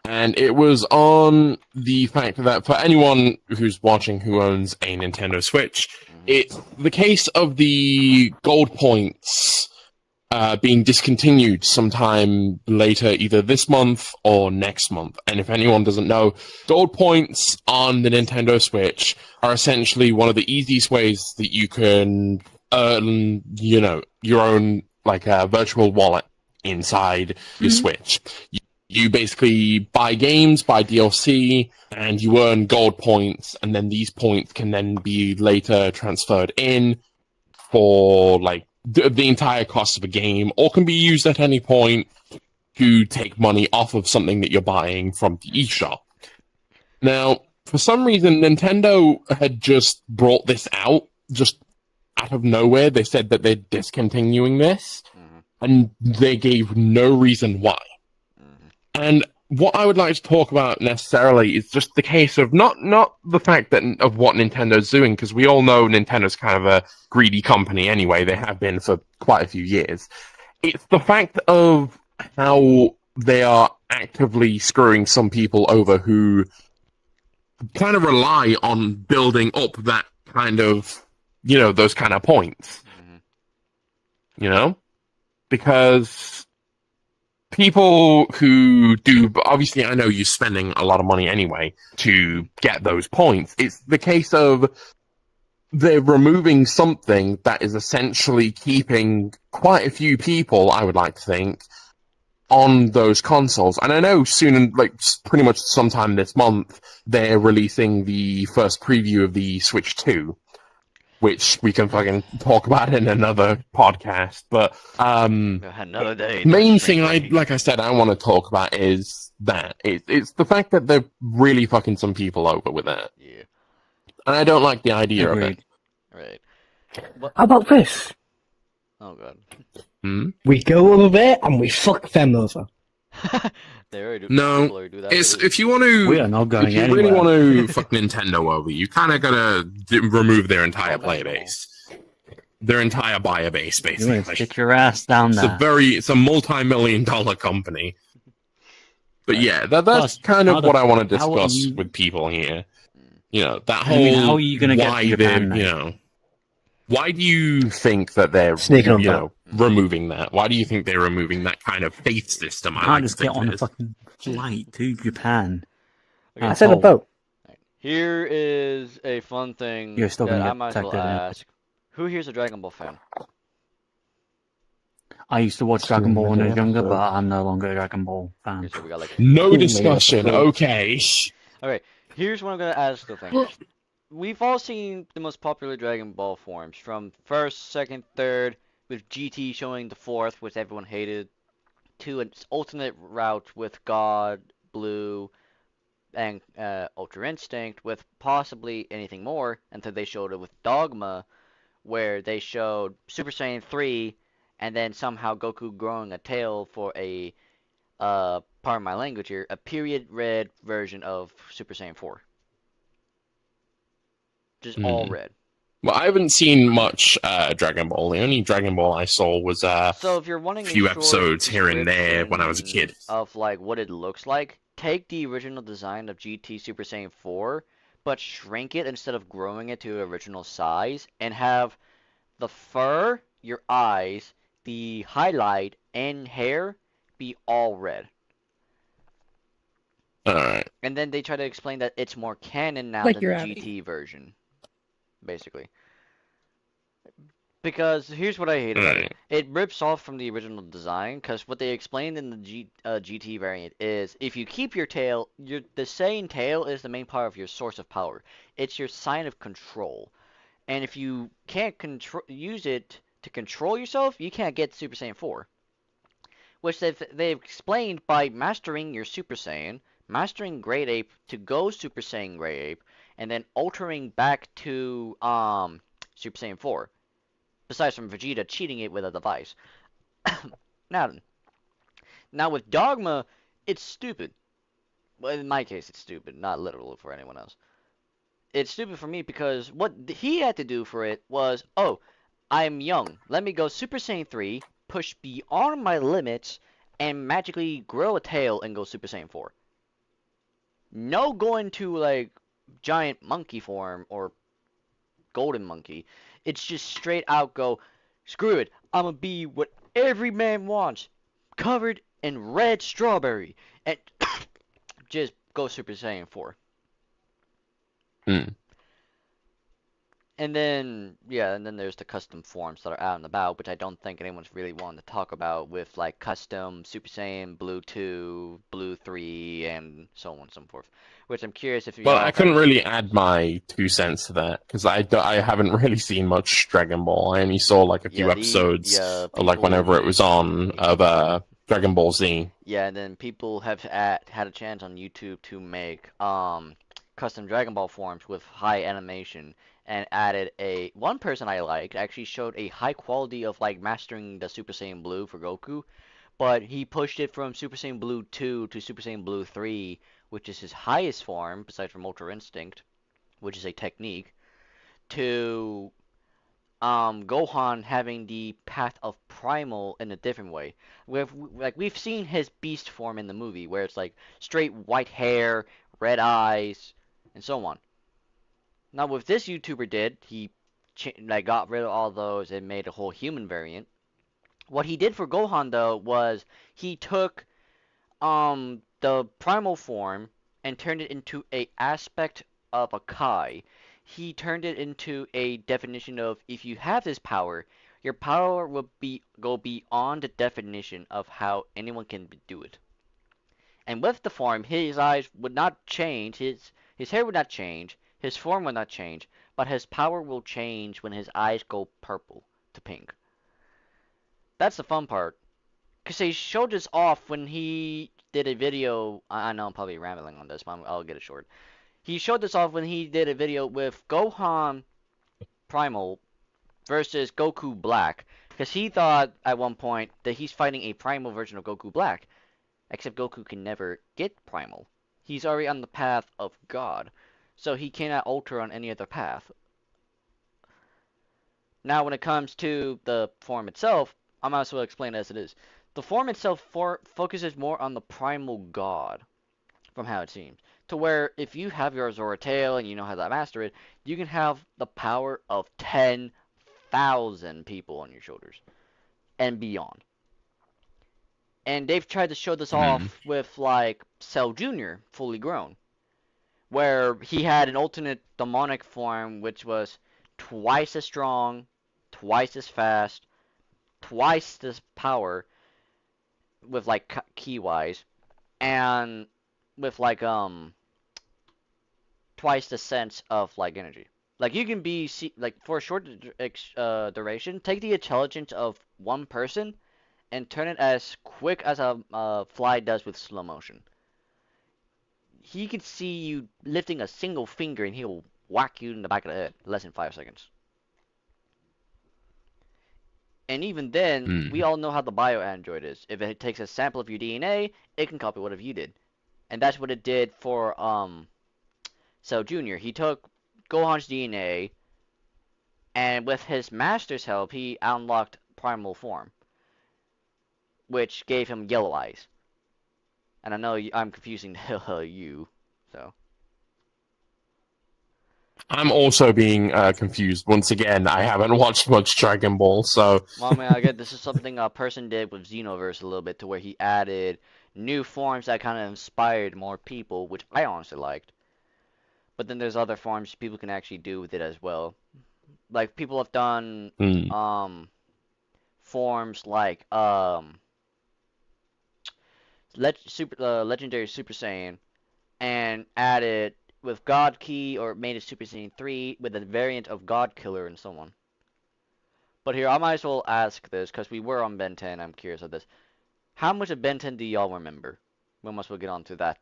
And it was on the fact that for anyone who's watching who owns a Nintendo Switch, it's the case of the gold points being discontinued sometime later, either this month or next month. And if anyone doesn't know, gold points on the Nintendo Switch are essentially one of the easiest ways that you can earn, your own virtual wallet inside your Switch. You basically buy games, buy DLC, and you earn gold points, and then these points can then be later transferred in for the entire cost of a game, or can be used at any point to take money off of something that you're buying from the eShop. Now, for some reason, Nintendo had just brought this out, just out of nowhere. They said that they're discontinuing this, and they gave no reason why. And what I would like to talk about necessarily is just the case of not the fact of what Nintendo's doing, because we all know Nintendo's kind of a greedy company anyway. They have been for quite a few years. It's the fact of how they are actively screwing some people over who kind of rely on building up that kind of, those kind of points. Because people who do, obviously I know you're spending a lot of money anyway to get those points. It's the case of they're removing something that is essentially keeping quite a few people, I would like to think, on those consoles. And I know soon, pretty much sometime this month, they're releasing the first preview of the Switch 2. Which we can fucking talk about in another podcast, but another day. Main thing I want to talk about is that it's the fact that they're really fucking some people over with that. Yeah. And I don't like the idea of it. Right. How about this? Oh god. We go over there and we fuck them over. They already do. No, People already do that. if you want to, We are not going if you anywhere. really want to fuck Nintendo over, you kind of gotta remove their entire player base, their entire buyer base, You're gonna basically. sit your ass down there. It's a multi-million-dollar company. But yeah, that's Plus, kind of what I want to how are discuss you- with people here. That whole I mean, how are you gonna get why to Japan, they're, why do you think that they're Sneaking on that. removing that? Why do you think they're removing that kind of faith system? You I can't like just to get think on it a is. fucking flight to Japan. Okay. I said a boat. Here is a fun thing You're still that gonna I get might as well protected, yeah. ask. Who here's a Dragon Ball fan? I used to watch Dragon Ball when I was younger, but I'm no longer a Dragon Ball fan. Okay, so we got No Ooh, discussion. man. Okay. Okay, here's what I'm gonna ask the thing. We've all seen the most popular Dragon Ball forms, from first, second, third, with GT showing the fourth, which everyone hated, to an alternate route with God, Blue, and Ultra Instinct, with possibly anything more, until they showed it with Dogma, where they showed Super Saiyan 3, and then somehow Goku growing a tail for a, pardon my language here, a period red version of Super Saiyan 4. Just all red. Well, I haven't seen much Dragon Ball. The only Dragon Ball I saw was So if you're wanting few a short episodes here and there when I was a kid. description of like what it looks like, take the original design of GT Super Saiyan 4, but shrink it instead of growing it to original size, and have the fur, your eyes, the highlight, and hair be all red. Alright. And then they try to explain that it's more canon now Like than your the Abby. GT version, basically. Because here's what I hate about it. Right. It rips off from the original design, because what they explained in the GT variant is if you keep your tail, the Saiyan tail is the main part of your source of power. It's your sign of control. And if you can't use it to control yourself, you can't get Super Saiyan 4. Which they've explained by mastering your Super Saiyan, mastering Great Ape to go Super Saiyan Great Ape, and then altering back to Super Saiyan 4. Besides from Vegeta cheating it with a device. Now with Dogma, it's stupid. Well, in my case, it's stupid, not literal for anyone else. It's stupid for me because what he had to do for it was, oh, I'm young. Let me go Super Saiyan 3, push beyond my limits, and magically grow a tail and go Super Saiyan 4. No going to like giant monkey form or golden monkey. It's just straight out go, screw it, I'm gonna be what every man wants, covered in red strawberry, and just go Super Saiyan 4. Hmm. And then, yeah, and then there's the custom forms that are out and about, which I don't think anyone's really wanting to talk about, with like custom Super Saiyan Blue 2, Blue 3, and so on and so forth. Which I'm curious if Well, y'all I have couldn't ever really seen. add my 2 cents to that because I haven't really seen much Dragon Ball. I only saw like a few Yeah, episodes, yeah, like whenever it people. was on of Dragon Ball Z. Yeah, and then people have had a chance on YouTube to make custom Dragon Ball forms with high animation and added a one person I liked actually showed a high quality of like mastering the Super Saiyan Blue for Goku, but he pushed it from Super Saiyan Blue 2 to Super Saiyan Blue 3, which is his highest form besides from Ultra Instinct, which is a technique, to Gohan having the path of primal in a different way. We've seen his beast form in the movie where it's like straight white hair, red eyes, and so on. Now what this YouTuber did, he like got rid of all those and made a whole human variant. What he did for Gohan though was he took the primal form and turned it into a aspect of a Kai. He turned it into a definition of if you have this power, your power will go beyond the definition of how anyone can do it. And with the form, his eyes would not change, his hair would not change, his form would not change, but his power will change when his eyes go purple to pink. That's the fun part. Because they showed this off when he did a video. I know I'm probably rambling on this, but I'll get it short. He showed this off when he did a video with Gohan Primal versus Goku Black. Because he thought at one point that he's fighting a primal version of Goku Black. Except Goku can never get primal. He's already on the path of God. So he cannot alter on any other path. Now when it comes to the form itself, I might as well explain it as it is. The form itself focuses more on the primal god, from how it seems. To where if you have your Zora tail and you know how to master it, you can have the power of 10,000 people on your shoulders and beyond. And they've tried to show this off with like Cell Jr. fully grown, where he had an alternate demonic form which was twice as strong, twice as fast, twice this power with like key wise, and with like twice the sense of like energy. Like you can be like for a short duration, take the intelligence of one person and turn it as quick as a fly does with slow motion. He could see you lifting a single finger and he'll whack you in the back of the head less than 5 seconds. And even then, we all know how the bio android is. If it takes a sample of your DNA, it can copy whatever you did. And that's what it did for Cell Jr. He took Gohan's DNA, and with his master's help, he unlocked primal form, which gave him yellow eyes. And I know I'm confusing you, so. I'm also being confused. Once again, I haven't watched much Dragon Ball, so... Well, I mean, I get this is something a person did with Xenoverse a little bit, to where he added new forms that kind of inspired more people, which I honestly liked. But then there's other forms people can actually do with it as well. Like, people have done, forms like, Legendary Super Saiyan, and added with God Key, or made it Super Saiyan 3 with a variant of God Killer and so on. But here, I might as well ask this, because we were on Ben 10, I'm curious of this. How much of Ben 10 do y'all remember? We must well get on to that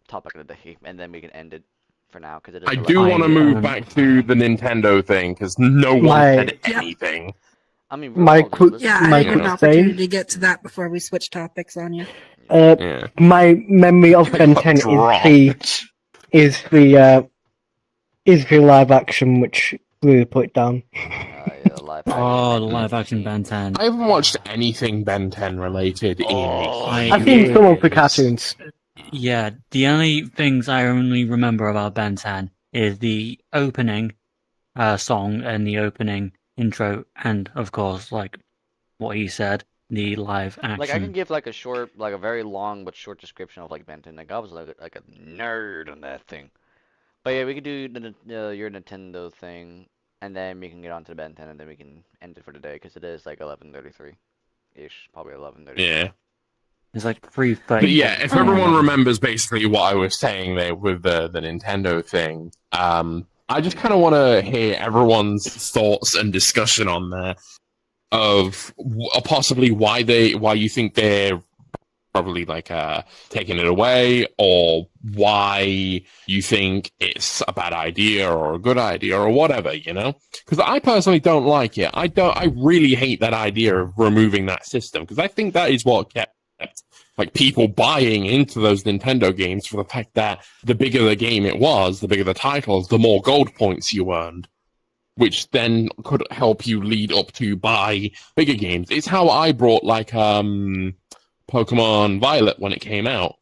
topic of the day, and then we can end it for now, because it is I do want to move back to the Nintendo thing, because no one said anything. I mean, yeah, I had an opportunity to get to that before we switch topics on you. My memory of Ben 10 is the live action, which really put it down. The live action Ben 10. I haven't watched anything Ben 10 related in I've seen some of the cartoons. Yeah, the only things I only remember about Ben 10 is the opening song and the opening intro, and of course, like what he said, the live Like I can action. give like a short, like a very long but short description of like Ben 10. Like I was like a nerd on that thing. But yeah, we could do your Nintendo thing, and then we can get on to the Ben 10, and then we can end it for today because it is like 11:33 ish, probably 11:34. Yeah. It's like But 3:30. yeah, if everyone remembers basically what I was saying there with the Nintendo thing, I just kind of want to hear everyone's thoughts and discussion on there of possibly why you think they're probably like taking it away, or why you think it's a bad idea or a good idea or whatever, you know? Because I personally don't like it. I really hate that idea of removing that system, because I think that is what kept like people buying into those Nintendo games, for the fact that the bigger the game it was, the bigger the titles, the more gold points you earned, which then could help you lead up to buy bigger games. It's how I brought like Pokemon Violet when it came out.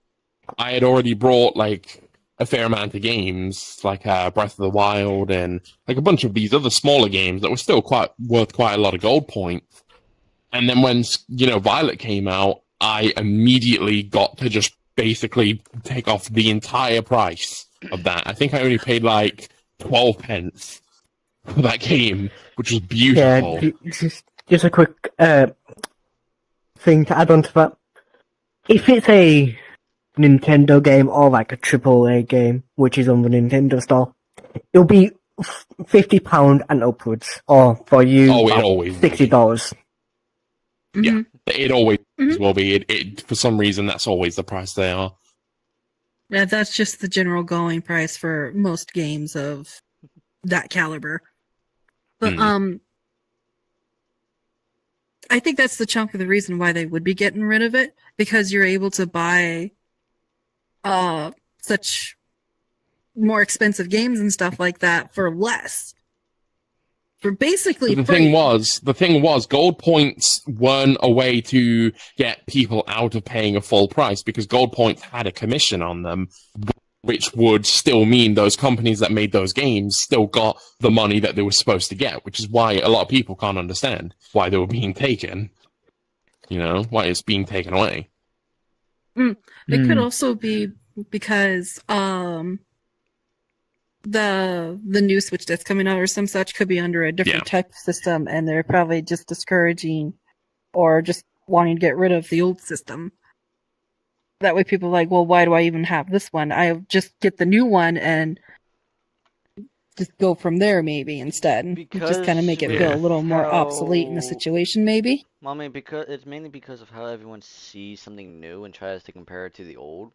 I had already brought like a fair amount of games, like Breath of the Wild and like a bunch of these other smaller games that were still worth quite a lot of gold points. And then when Violet came out, I immediately got to just basically take off the entire price of that. I think I only paid like 12 pence for that game, which was beautiful. Yeah, just a quick thing to add on to that. If it's a Nintendo game or like a AAA game, which is on the Nintendo store, it'll be £50 and upwards, or for you, it always $60. Yeah, it always will be. It for some reason that's always the price they are. Yeah, that's just the general going price for most games of that caliber. But I think that's the chunk of the reason why they would be getting rid of it, because you're able to buy such more expensive games and stuff like that for less. For basically the thing was, gold points weren't a way to get people out of paying a full price, because gold points had a commission on them, which would still mean those companies that made those games still got the money that they were supposed to get, which is why a lot of people can't understand why they were being taken. You know, why it's being taken away. It could also be because the new Switch that's coming out or some such could be under a different type of system, and they're probably just discouraging or just wanting to get rid of the old system. That way people are like, well, why do I even have this one? I'll just get the new one and just go from there maybe instead. Just kind of make it feel a little more obsolete in the situation maybe. Well, I mean, because it's mainly because of how everyone sees something new and tries to compare it to the old.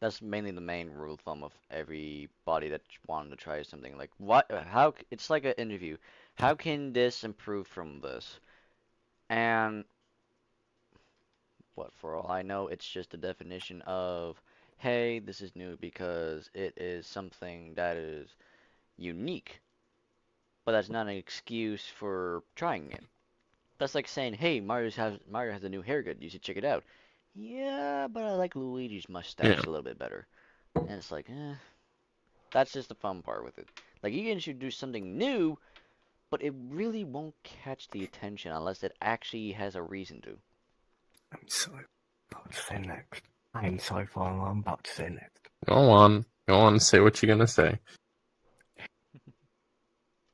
That's mainly the main rule of thumb of everybody that wanted to try something. Like, it's like an interview. How can this improve from this? And for all I know, it's just a definition of, hey, this is new because it is something that is unique. But that's not an excuse for trying it. That's like saying, hey, Mario has a new haircut. You should check it out. Yeah, but I like Luigi's mustache a little bit better. And it's like, that's just the fun part with it. Like, you can introduce something new, but it really won't catch the attention unless it actually has a reason to. I'm sorry about to say next. I'm sorry for what I'm about to say next. Go on, say what you're gonna say.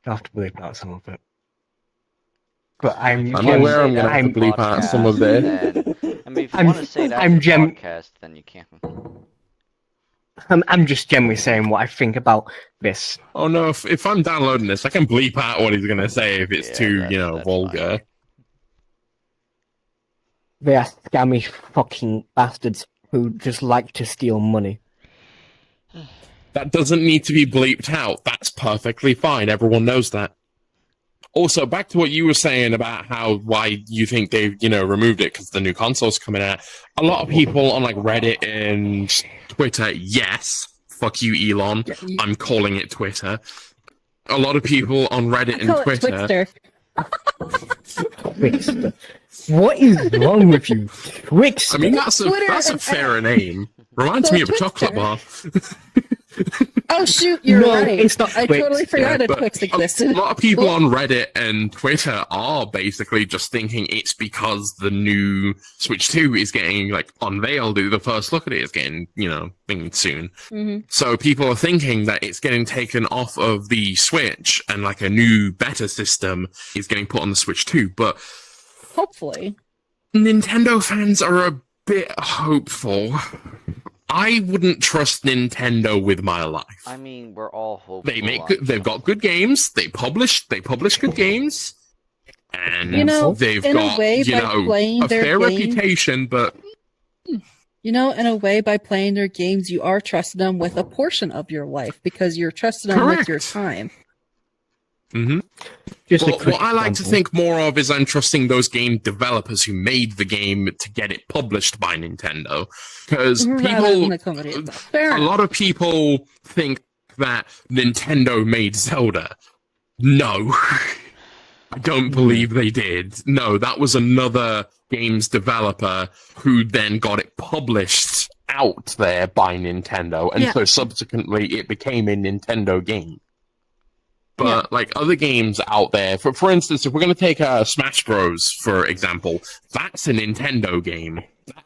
I'll have to bleep out some of it. But I'm aware I'm gonna have to bleep out some of it. I mean, if you want to say that in the podcast, then you can. I'm just generally saying what I think about this. Oh no, if I'm downloading this, I can bleep out what he's gonna say if it's too, vulgar. Fine. They are scammy fucking bastards who just like to steal money. That doesn't need to be bleeped out. That's perfectly fine. Everyone knows that. Also, back to what you were saying about why you think they've, removed it because the new console's coming out. A lot of people on like Reddit and Twitter, yes, fuck you, Elon. I'm calling it Twitter. A lot of people on Reddit and Twitter. Twixter. What is wrong with you, Twixter? I mean, that's a fairer name. Reminds So me of a chocolate Twister- bar. Oh shoot, you're No, right. it's not I Twix. totally forgot that But Twix a existed. lot of people on Reddit and Twitter are basically just thinking it's because the new Switch 2 is getting like unveiled. The first look at it is getting, thing soon. Mhm. So people are thinking that it's getting taken off of the Switch and like a new better system is getting put on the Switch 2. But Hopefully. Nintendo fans are a bit hopeful. I wouldn't trust Nintendo with my life. I mean, we're all hopeful. They've got good games. They publish good games, and they've in got a way, by playing a their fair game, reputation. But in a way, by playing their games, you are trusting them with a portion of your life because you're trusting them with your time. Mm-hmm. What I like to think more of is I'm trusting those game developers who made the game to get it published by Nintendo. Because a lot of people think that Nintendo made Zelda. No. I don't believe they did. No, that was another games developer who then got it published out there by Nintendo. And so subsequently it became a Nintendo game. But like other games out there, for instance, if we're going to take Smash Bros. For example, that's a Nintendo game. But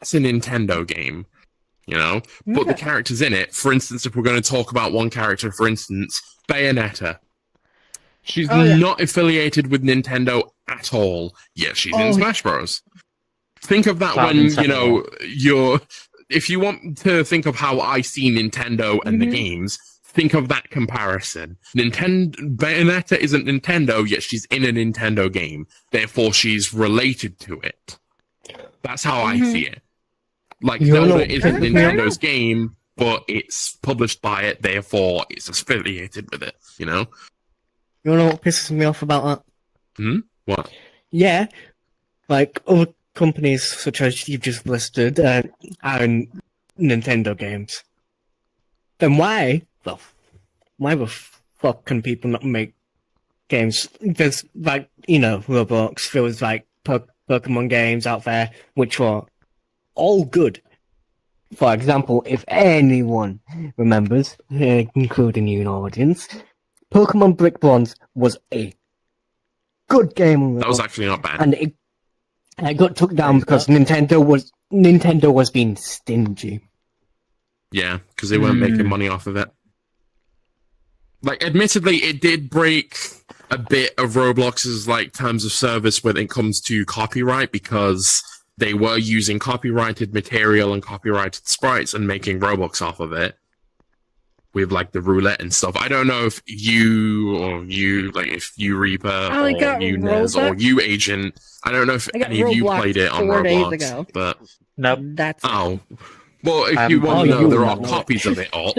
the characters in it, for instance, if we're going to talk about one character, for instance, Bayonetta. She's not affiliated with Nintendo at all, yet she's in Smash Bros. Think of that when, if you want to think of how I see Nintendo and the games, think of that comparison. Bayonetta isn't Nintendo, yet she's in a Nintendo game. Therefore, she's related to it. That's how I see it. Like, Zelda isn't Nintendo's game, but it's published by it, therefore it's affiliated with it, You know what pisses me off about that? What? Yeah, like, other companies, such as you've just listed, are in Nintendo games. Then why the fuck can people not make games? There's, like, Roblox, there was, like, Pokemon games out there, which were all good. For example, if anyone remembers, including you, audience, Pokemon Brick Bronze was a good game. That was actually not bad. And it got took down because Nintendo was being stingy. Yeah, because they weren't making money off of it. Like, admittedly, it did break a bit of Roblox's, like, terms of service when it comes to copyright, because they were using copyrighted material and copyrighted sprites and making Robux off of it. With, like, the roulette and stuff. I don't know if if you Reaper, or you Nez, or you Agent, I don't know if any of you played it on Roblox, but... Nope. Well, if you want to know, there are copies of it up,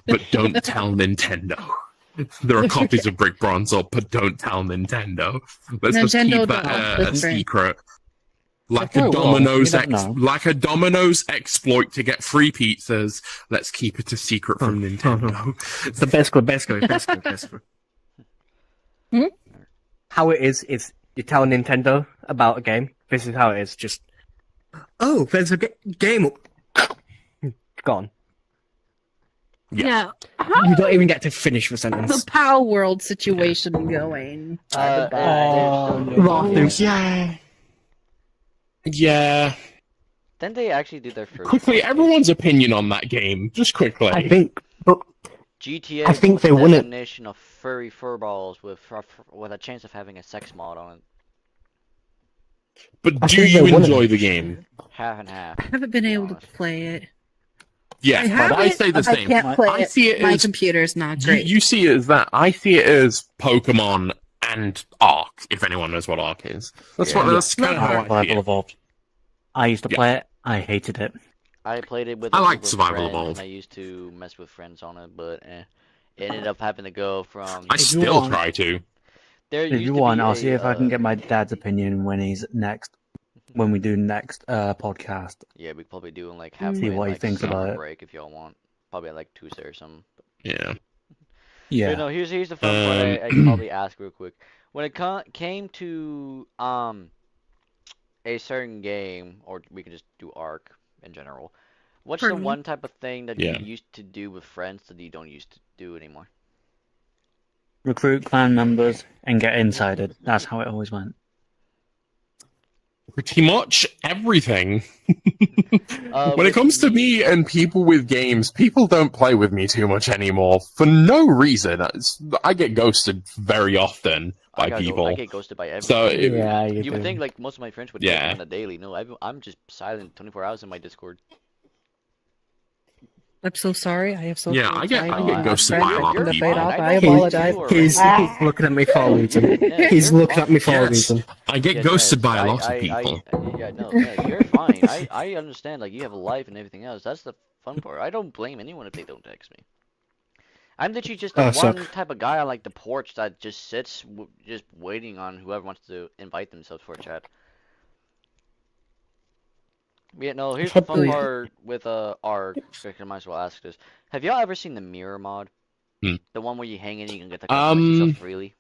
but don't tell Nintendo. There are copies of Brick Bronze up, but don't tell Nintendo. Let's just keep that a secret. Like a Domino's exploit to get free pizzas. Let's keep it a secret from Nintendo. It's the best good. How it is you tell Nintendo about a game. This is how it is. Just, there's a game up. Gone. Yeah. You don't even get to finish the sentence. The Pow World situation going. Yeah. Then they actually do their first. Quickly, everyone's opinion on that game. Just quickly. I think GTA. I think they won it. Definition of furry furballs with a chance of having a sex mod on it. But do you enjoy the game? Half and half. I haven't been able to play it. Yeah, but I say the same. I can't play I see it My as computer's not great. you see it as that. I see it as Pokemon and Ark. If anyone knows what Ark is, that's kind of how I see it. Evolved. I used to play it. I hated it. I played it with. I liked group of Survival friends, Evolved. and I used to mess with friends on it, but it ended up having to go from. I still try to. If you want, I'll see if I can get my dad's opinion when we do next podcast. Yeah, we probably do in like halfway. See what he like, thinks summer about it. break if y'all want. Probably like Tuesday or something. Yeah. Yeah. But no, here's the fun part. I can probably ask real quick. When it came to a certain game, or we can just do Ark in general. What's Pardon the me? one type of thing that Yeah. you used to do with friends that you don't used to do anymore? Recruit clan members and get insided. That's how it always went. Pretty much everything. When it With comes to me and people with games, people don't play with me too much anymore for no reason. I get ghosted very often by people. I get ghosted by everyone. So Yeah, You would think like most of my friends would Yeah. ghost me on a daily. No, I'm just silent 24 hours in my Discord. I'm so sorry. I have so Yeah, I get ghosted by a friends lot of that people. fade off. I I know apologize. you are He's right. looking at me for a reason. Yeah, He's you're looking at me for a Yes. reason. I get Yes, ghosted yes, by a lot of people. yeah, no, yeah, you're fine. I understand. Like you have a life and everything else. That's the fun part. I don't blame anyone if they don't text me. I'm literally just the So- one type of guy on like the porch that just sits, just waiting on whoever wants to invite themselves for a chat. Yeah, no. Here's the fun Yeah. part with Ark. I might as well ask this. Have y'all ever seen the mirror mod? Hmm. The one where you hang in and you can get to customize yourself freely.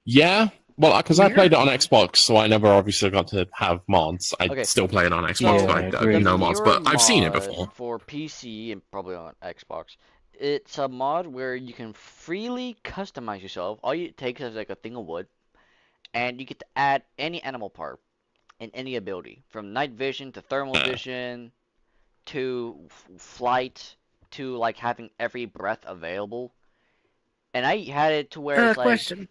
Yeah, well, because I Weird. played it on Xbox, so I never obviously got to have mods. I Okay. still play it on Xbox, So, but I Yeah, don't agreed. know mods. mirror But I've seen it mod before. For PC and probably on Xbox. It's a mod where you can freely customize yourself. All it takes is like a thing of wood, and you get to add any animal part and any ability, from night vision to thermal vision to flight to like having every breath available. And I had it to where it's like, Question.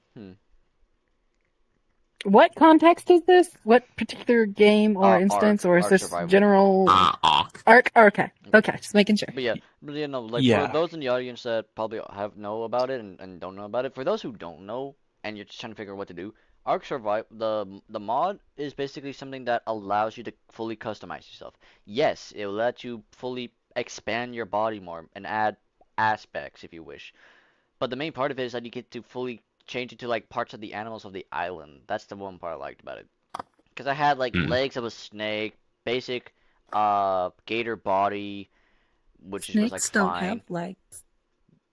What context is this? What particular game or Ark- instance, or is Ark this Survival. general Ark. Ark? Okay, okay. Just making sure. But yeah, like Yeah. for those in the audience that probably know about it and don't know about it, for those who don't know and you're just trying to figure out what to do, Ark Survive the mod is basically something that allows you to fully customize yourself. Yes, it will let you fully expand your body more and add aspects if you wish. But the main part of it is that you get to fully change it to like parts of the animals of the island. That's the one part I liked about it. Because I had like legs of a snake, basic gator body, which was like Snakes don't fine. have legs.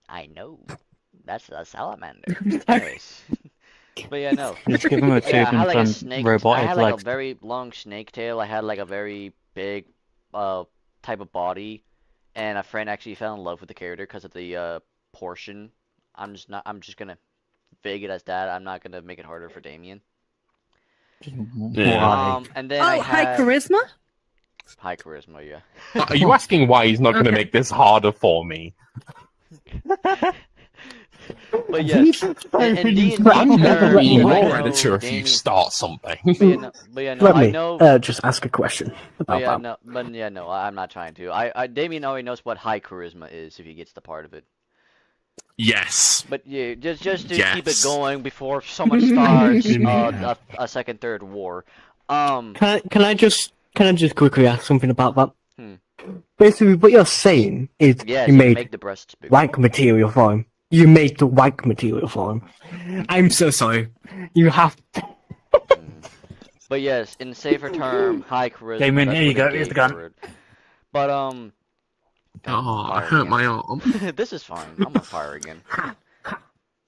I know. That's a salamander. Anyways. But yeah, no. Just give him a tube Yeah, I had and like a some snake. I robotic had like legs. a very long snake tail. I had like a very big type of body, and a friend actually fell in love with the character because of the portion. I'm just gonna vague it as that. I'm not gonna make it harder for Damien. Yeah. Why? And then I Oh, high had charisma? high charisma, yeah. Are you asking why he's not going to Okay. make this harder for me? But yes, and D&D I'm never terms, being I your know editor if you Damien- start something. But yeah, no, Let I me know. just ask a question But about yeah, that. no, I'm not trying to. Damien already knows what high charisma is if he gets the part of it. Yes. But yeah, just to keep it Yes. going before someone starts Yeah. a second, third war. Can I just quickly ask something about that? Hmm. Basically, what you're saying is Yes, you you made make the breasts bigger. wank material for him. You made the wank material for him. I'm so sorry. You have. But yes, in safer term, high charisma. Damien, that's here you what they go, here's gave the gun. for it. But Oh, I fire hurt again. my arm. This is fine. I'm on fire again. I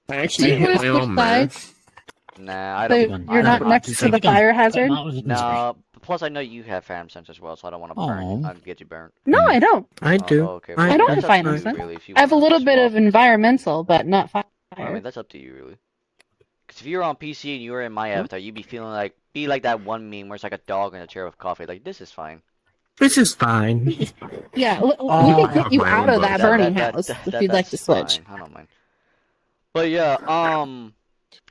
actually Wait, hit where's my the arm there. sides? Nah, I So don't. you're I not don't- next to the fire hazard? No. Plus, I know you have fam sense as well, so I don't want to burn. Aw. I'd get you burnt. No, I don't. I do. Okay, I well, don't that's have up to fire you, sense. really, if you I have a wanna little bit swap. of environmental, but not fire. I mean, that's up to you, really. Because if you're on PC and you were in my Hmm? avatar, you'd be feeling like, be like that one meme where it's like a dog in a chair with coffee. Like, this is fine. This is fine. Yeah, Oh, we I can get have you my out own of that boat. burning house if you'd like to that's switch. fine. I don't mind. But yeah,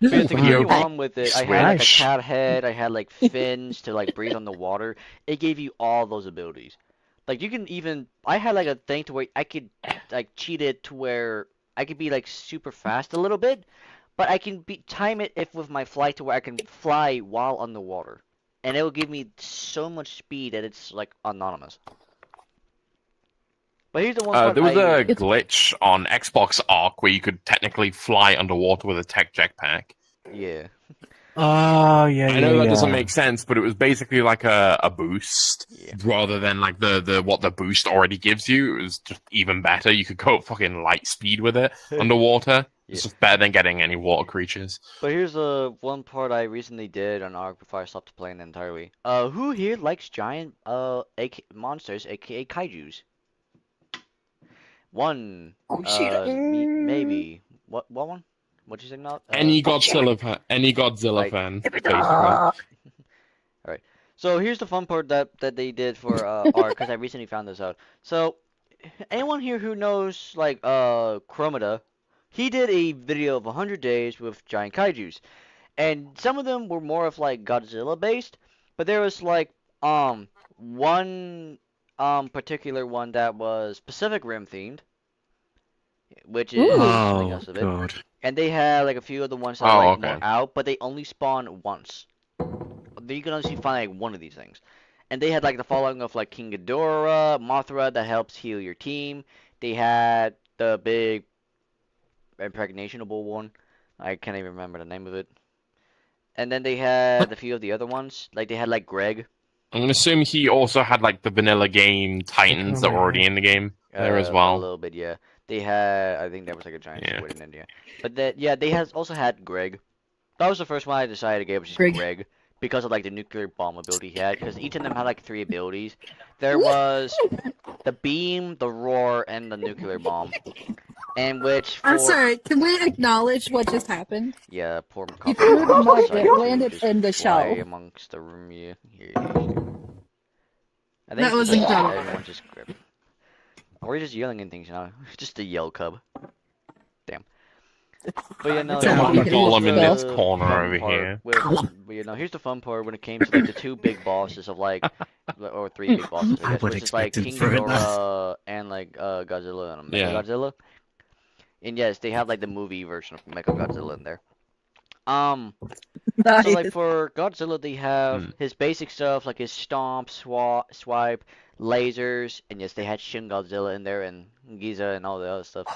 This to is continue fine. on with it, I had like a Swish. cat head, I had like fins to like breathe on the water. It gave you all those abilities. Like you can even, I had like a thing to where I could like cheat it to where I could be like super fast a little bit, but I can time it if with my flight to where I can fly while underwater, and it will give me so much speed that it's like anonymous. But here's the one part There was I- a glitch on Xbox Arc where you could technically fly underwater with a tech jetpack. yeah. Oh, yeah, I know that doesn't make sense, but it was basically like a boost Yeah. rather than like the what the boost already gives you. It was just even better. You could go at fucking light speed with it underwater. It's just better than getting any water creatures. But here's the one part I recently did on Ark before I stopped playing entirely. Who here likes giant monsters, aka kaijus? One. Maybe. What one? What'd you say now? Any Godzilla Like- fan, basically. Alright. So here's the fun part that they did for Ark, because I recently found this out. So anyone here who knows like Chromata, he did a video of 100 days with giant kaijus. And some of them were more of like Godzilla based, but there was like one particular one that was Pacific Rim themed, which is something Oh else a bit. god. And they had like a few of the ones that are like okay. more out, but they only spawn once. You can only find like one of these things. And they had like the following of like King Ghidorah, Mothra that helps heal your team. They had the big impregnationable one. I can't even remember the name of it. And then they had a few of the other ones. Like they had like Greg. I'm gonna assume he also had like the vanilla game Titans that were already in the game there as A well. little bit, yeah. They had, I think there was like a giant Yeah. squid in India. But that, yeah, they has also had Greg. That was the first one I decided to get, which is Greg. Greg, because of like the nuclear bomb ability he had. Because each of them had like 3 abilities. There was the beam, the roar, and the nuclear bomb. And which for I'm sorry, can we acknowledge what just happened? yeah, poor You copy threw the mug decided that to landed just in the fly shell. amongst the room. Yeah, here. I think That was just incredible. everyone just grip. Or you're just yelling and things, you know. Just a yell cub. Damn. But yeah, no, It's how we here's can Gollum in this the corner fun over part here. but you know, here's the fun part when it came to like the 2 big bosses of like, or 3 big bosses, I I guess, would which is like expect him King to throw it back. Ghidorah and like Godzilla and Yeah. Mechagodzilla. And yes, they have like the movie version of Mechagodzilla in there. Nice. So like for Godzilla, they have Hmm. his basic stuff like his stomp, swipe, lasers, and yes, they had Shin Godzilla in there and Giza and all the other stuff.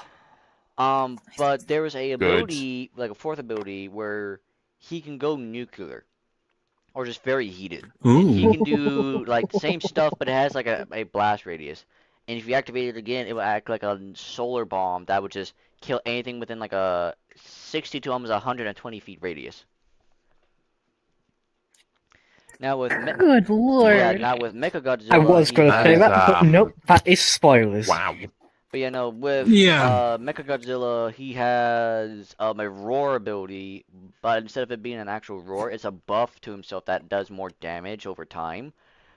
But there was a ability, like a 4th ability, where he can go nuclear, or just very heated. And he Ooh. can do like the same stuff, but it has like a blast radius. And if you activate it again, it will act like a solar bomb that would just kill anything within like a 60 to almost 120 feet radius. Now with Good lord. yeah, now with Mechagodzilla, I was going to That say is, that, but nope, that is spoilers. Wow. but you know, with Yeah. Mechagodzilla, he has a roar ability, but instead of it being an actual roar, it's a buff to himself that does more damage over time,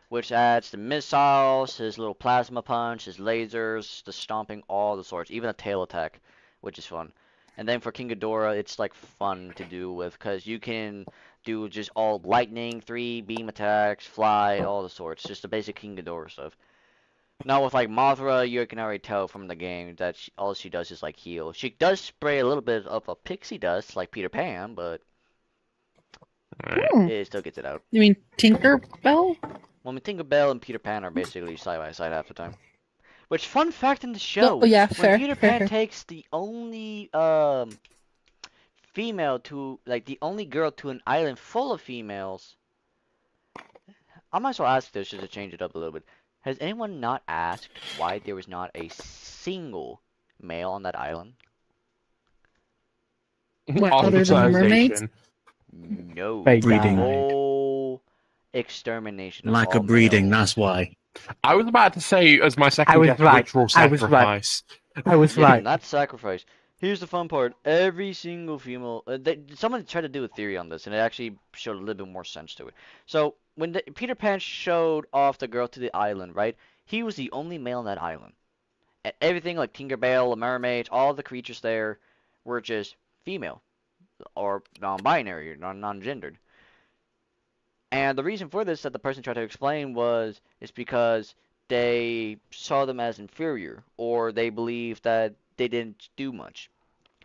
which adds the missiles, his little plasma punch, his lasers, the stomping, all the sorts, even a tail attack, which is fun. And then for King Ghidorah, it's like fun to do with, because you can do just all lightning, 3 beam attacks, fly, all the sorts, just the basic King Ghidorah stuff. Now with like Mothra, you can already tell from the game that all she does is like heal. She does spray a little bit of a pixie dust like Peter Pan, but Hmm. it still gets it out. You mean Tinkerbell? Well, I mean, Tinkerbell and Peter Pan are basically side by side half the time. Which, fun fact in the show, Oh, yeah, when fair, Peter fair, Pan fair. takes the only female to, like, the only girl to an island full of females, I might as well ask this just to change it up a little bit. Has anyone not asked why there was not a single male on that island? What, other than the mermaids? No. Breeding. Whole extermination of Lack all of breeding, males. that's why. I was about to say as my second I was guess, right. ritual I was right. sacrifice. I was Yeah, right. not sacrifice. Here's the fun part. Every single female... someone tried to do a theory on this, and it actually showed a little bit more sense to it. So, when Peter Pan showed off the girl to the island, right? He was the only male on that island. And everything like Tinkerbell, the mermaids, all the creatures there were just female. Or non-binary, or non-gendered. And the reason for this that the person tried to explain is because they saw them as inferior, or they believed that they didn't do much.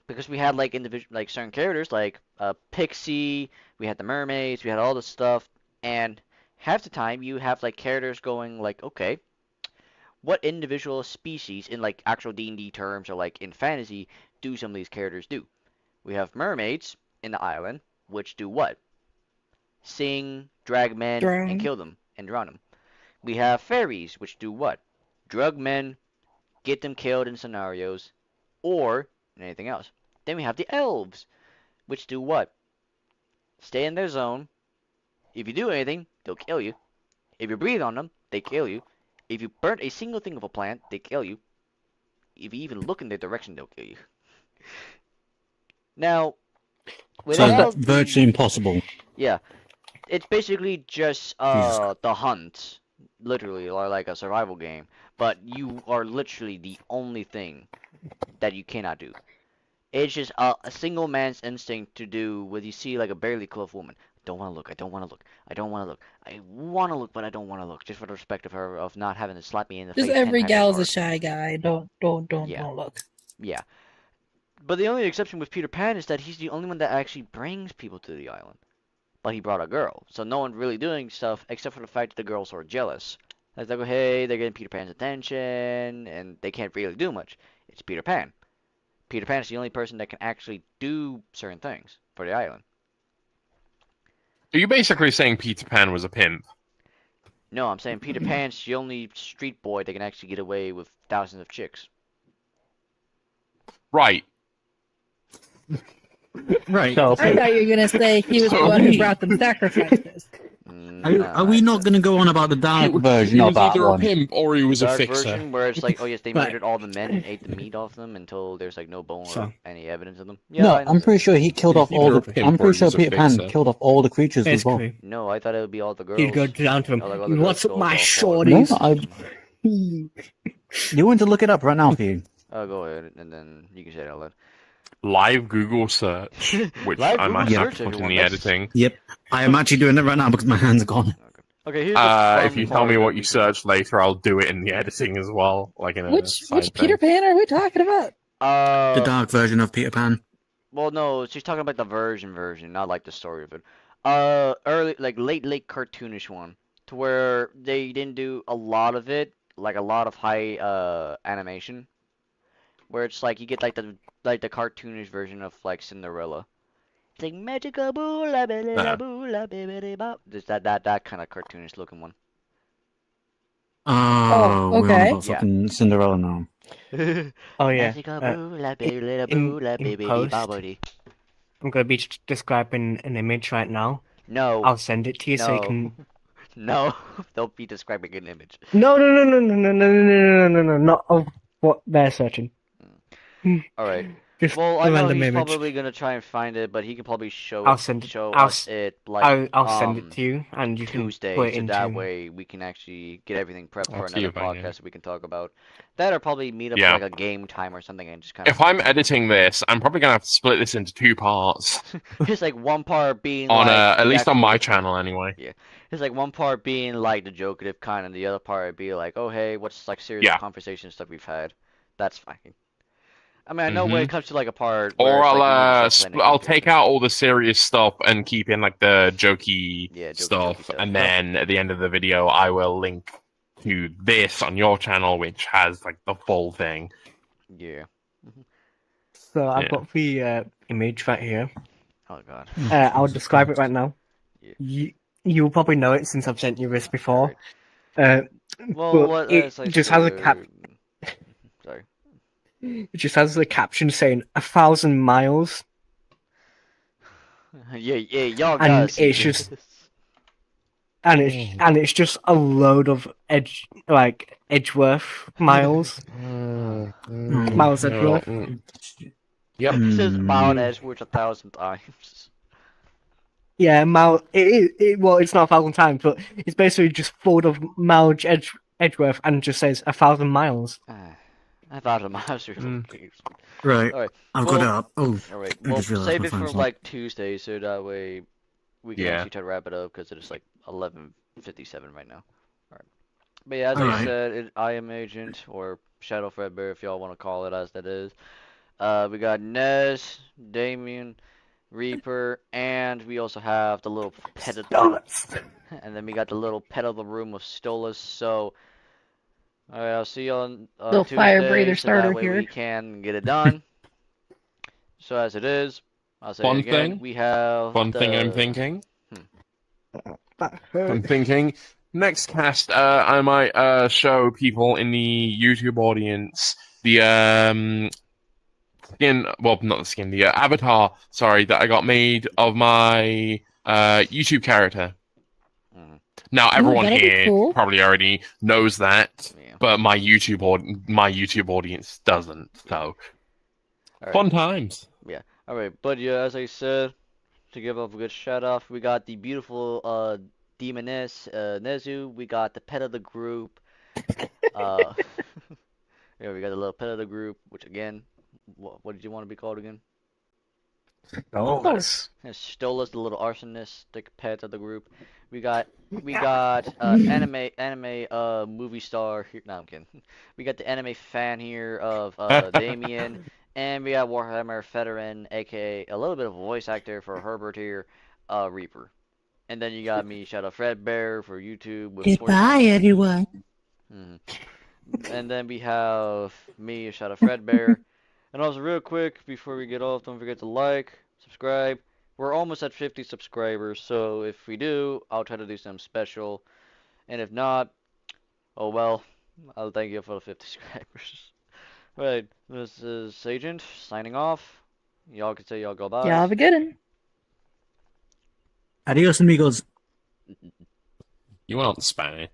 Because we had like individual, like certain characters, like Pixie, we had the mermaids, we had all this stuff, and half the time you have like characters going like, okay, what individual species in like actual D&D terms or like in fantasy do some of these characters do? We have mermaids in the island, which do what? Sing, drag men, Drown. and kill them, and drown them. We have fairies, which do what? Drug men, get them killed in scenarios, or anything else. Then we have the elves, which do what? Stay in their zone. If you do anything, they'll kill you. If you breathe on them, they kill you. If you burn a single thing of a plant, they kill you. If you even look in their direction, they'll kill you. Now, with So all that's the- virtually impossible. Yeah, it's basically just Jesus. the hunt, literally, or like a survival game. But you are literally the only thing that you cannot do. It's just a single man's instinct to do when you see like a barely clothed woman. Don't want to look. I don't want to look. I don't want to look. I want to look, but I don't want to look. Just for the respect of her, of not having to slap me in the Just face 10 every times gal's a hard. shy guy. Don't Yeah. look. Yeah. But the only exception with Peter Pan is that he's the only one that actually brings people to the island. But he brought a girl, so no one's really doing stuff except for the fact that the girls are jealous. It's like, hey, they're getting Peter Pan's attention, and they can't really do much. It's Peter Pan. Peter Pan is the only person that can actually do certain things for the island. Are you basically saying Peter Pan was a pimp? No, I'm saying Peter Pan's the only street boy that can actually get away with thousands of chicks. Right. Right. So, I thought you were gonna say he was the So one who we- brought them sacrifices. Are we not going to go on about the dark version He of was that either a one? pimp or he was a Dark fixer. version where it's like, oh yes, they Right. murdered all the men and ate the meat off them until there's like no bone or So- any evidence of them. Yeah, No, I know I'm that. pretty sure he killed off Either all a the. pimp I'm or pretty he sure was a Peter Pan fixer. killed off all the creatures as well. basically, No, I thought it would be all the girls. he'd go down to him. Oh, like all the girls' What's up, skulls my all shorties? falling. No, you want to look it up right now for you? Oh, go ahead, and then you can say it out loud. Live Google search, which Live I might Google have to search, put in everyone, the that's- editing. Yep, I am actually doing it right now because my hands are gone. Okay, here's the fun If you tell part me that what we you can- searched later, I'll do it in the editing as well, like in a Which side Peter thing. Pan are we talking about? The dark version of Peter Pan. Well, no, she's talking about the version, not like the story of it. Early, like late cartoonish one, to where they didn't do a lot of it, like a lot of high animation, where it's like you get like the cartoonish version of like Cinderella. It's like magical boo la ba la boo la ba ba da ba. Just that kind of cartoonish looking one. Oh, we're on okay. about Yeah. fucking Cinderella now. Oh yeah. Magical Uh, boo la ba la in- boo la in ba ba post. ba ba dee. I'm gonna be describing an image right now. No, I'll send it to you so you No. can. no, don't be describing an image. No, not of what they're searching. All right. Just Well, a I know random he's image. probably gonna try and find it, but he can probably show I'll send it- show I'll us s- it like I'll send it to you, and you can Tuesday, put it so into. that way we can actually get everything prepped I'll for see another if I can. podcast we can talk about. That or probably meet up Yeah. for like a game time or something and just kind If I'm editing this, I'm probably gonna have to split this into two parts. just like one part being On like at the least on actual- my channel anyway. It's like one part being like the jokative kind, and the other part would be like, oh hey, what's like serious Yeah. conversation stuff we've had. That's fine. I mean, I know when it comes to like a part, Or where it's, I'll like, you just like, I'll take out all the serious stuff and keep in like the jokey Yeah, jokey stuff, stuff. and then at the end of the video, I will link to this on your channel, which has like the full thing. Yeah. So I've Yeah. got the image right here. Oh god. I'll describe it right now. Yeah. You'll probably know it since I've sent you this before. Well, But what it just has a cap. Sorry. It just has a caption saying 1,000 miles, Yeah, y'all And gotta see it's just- this. and it's just a load of Edgeworth miles. Miles Edgeworth. Yep. It says Hmm. Mount Edgeworth 1,000 times. Yeah, mile. Well, it's not 1,000 times, but it's basically just full of mileage Edgeworth, and just says 1,000 miles. I thought of miles. Right, Alright, I've got it up. Oh, All right. I Well, just realised save my it for phone's not. like Tuesday, so that way we can Yeah. actually try to wrap it up because it is like 11:57 right now. All right. But yeah, as I Alright. said, I am Agent or Shadow Fredbear, if y'all want to call it as that is. We got Nez, Damien, Reaper, and we also have the little pet of and then we got the little pet of the room of Stolas. So, all right, I'll see you on Little Tuesday, fire breather so starter that way here. we can get it done. So as it is, I'll say Fun it again. thing? We have Fun thing I'm the- thinking. That I'm hurt. thinking next cast, I might show people in the YouTube audience the skin. Well, not the skin. The avatar. Sorry, that I got made of my YouTube character. Mhm. Now everyone that'll be here cool. probably already knows that, Yeah. but my YouTube audience doesn't. So All right. fun times. All right. But yeah, as I said, to give up a good shout off, we got the beautiful demoness Nezu. We got the pet of the group. Uh, yeah, we got the little pet of the group, which again, what did you want to be called again? Stolas. Yeah, Stolas, the little arsonist pet of the group. We got anime movie star here. No, I'm kidding. We got the anime fan here of Damien, and we got Warhammer veteran, aka a little bit of a voice actor for Herbert here, Reaper. And then you got me, Shadow Fredbear for YouTube with Goodbye, everyone. Mhm. And then we have me, Shadow Fredbear. And also, real quick, before we get off, don't forget to like, subscribe. We're almost at 50 subscribers, so if we do, I'll try to do something special. And if not, oh well, I'll thank you for the 50 subscribers. Right, this is Agent signing off. Y'all can say y'all go bye. Y'all have a good one. Adios, amigos. You aren't Spanish.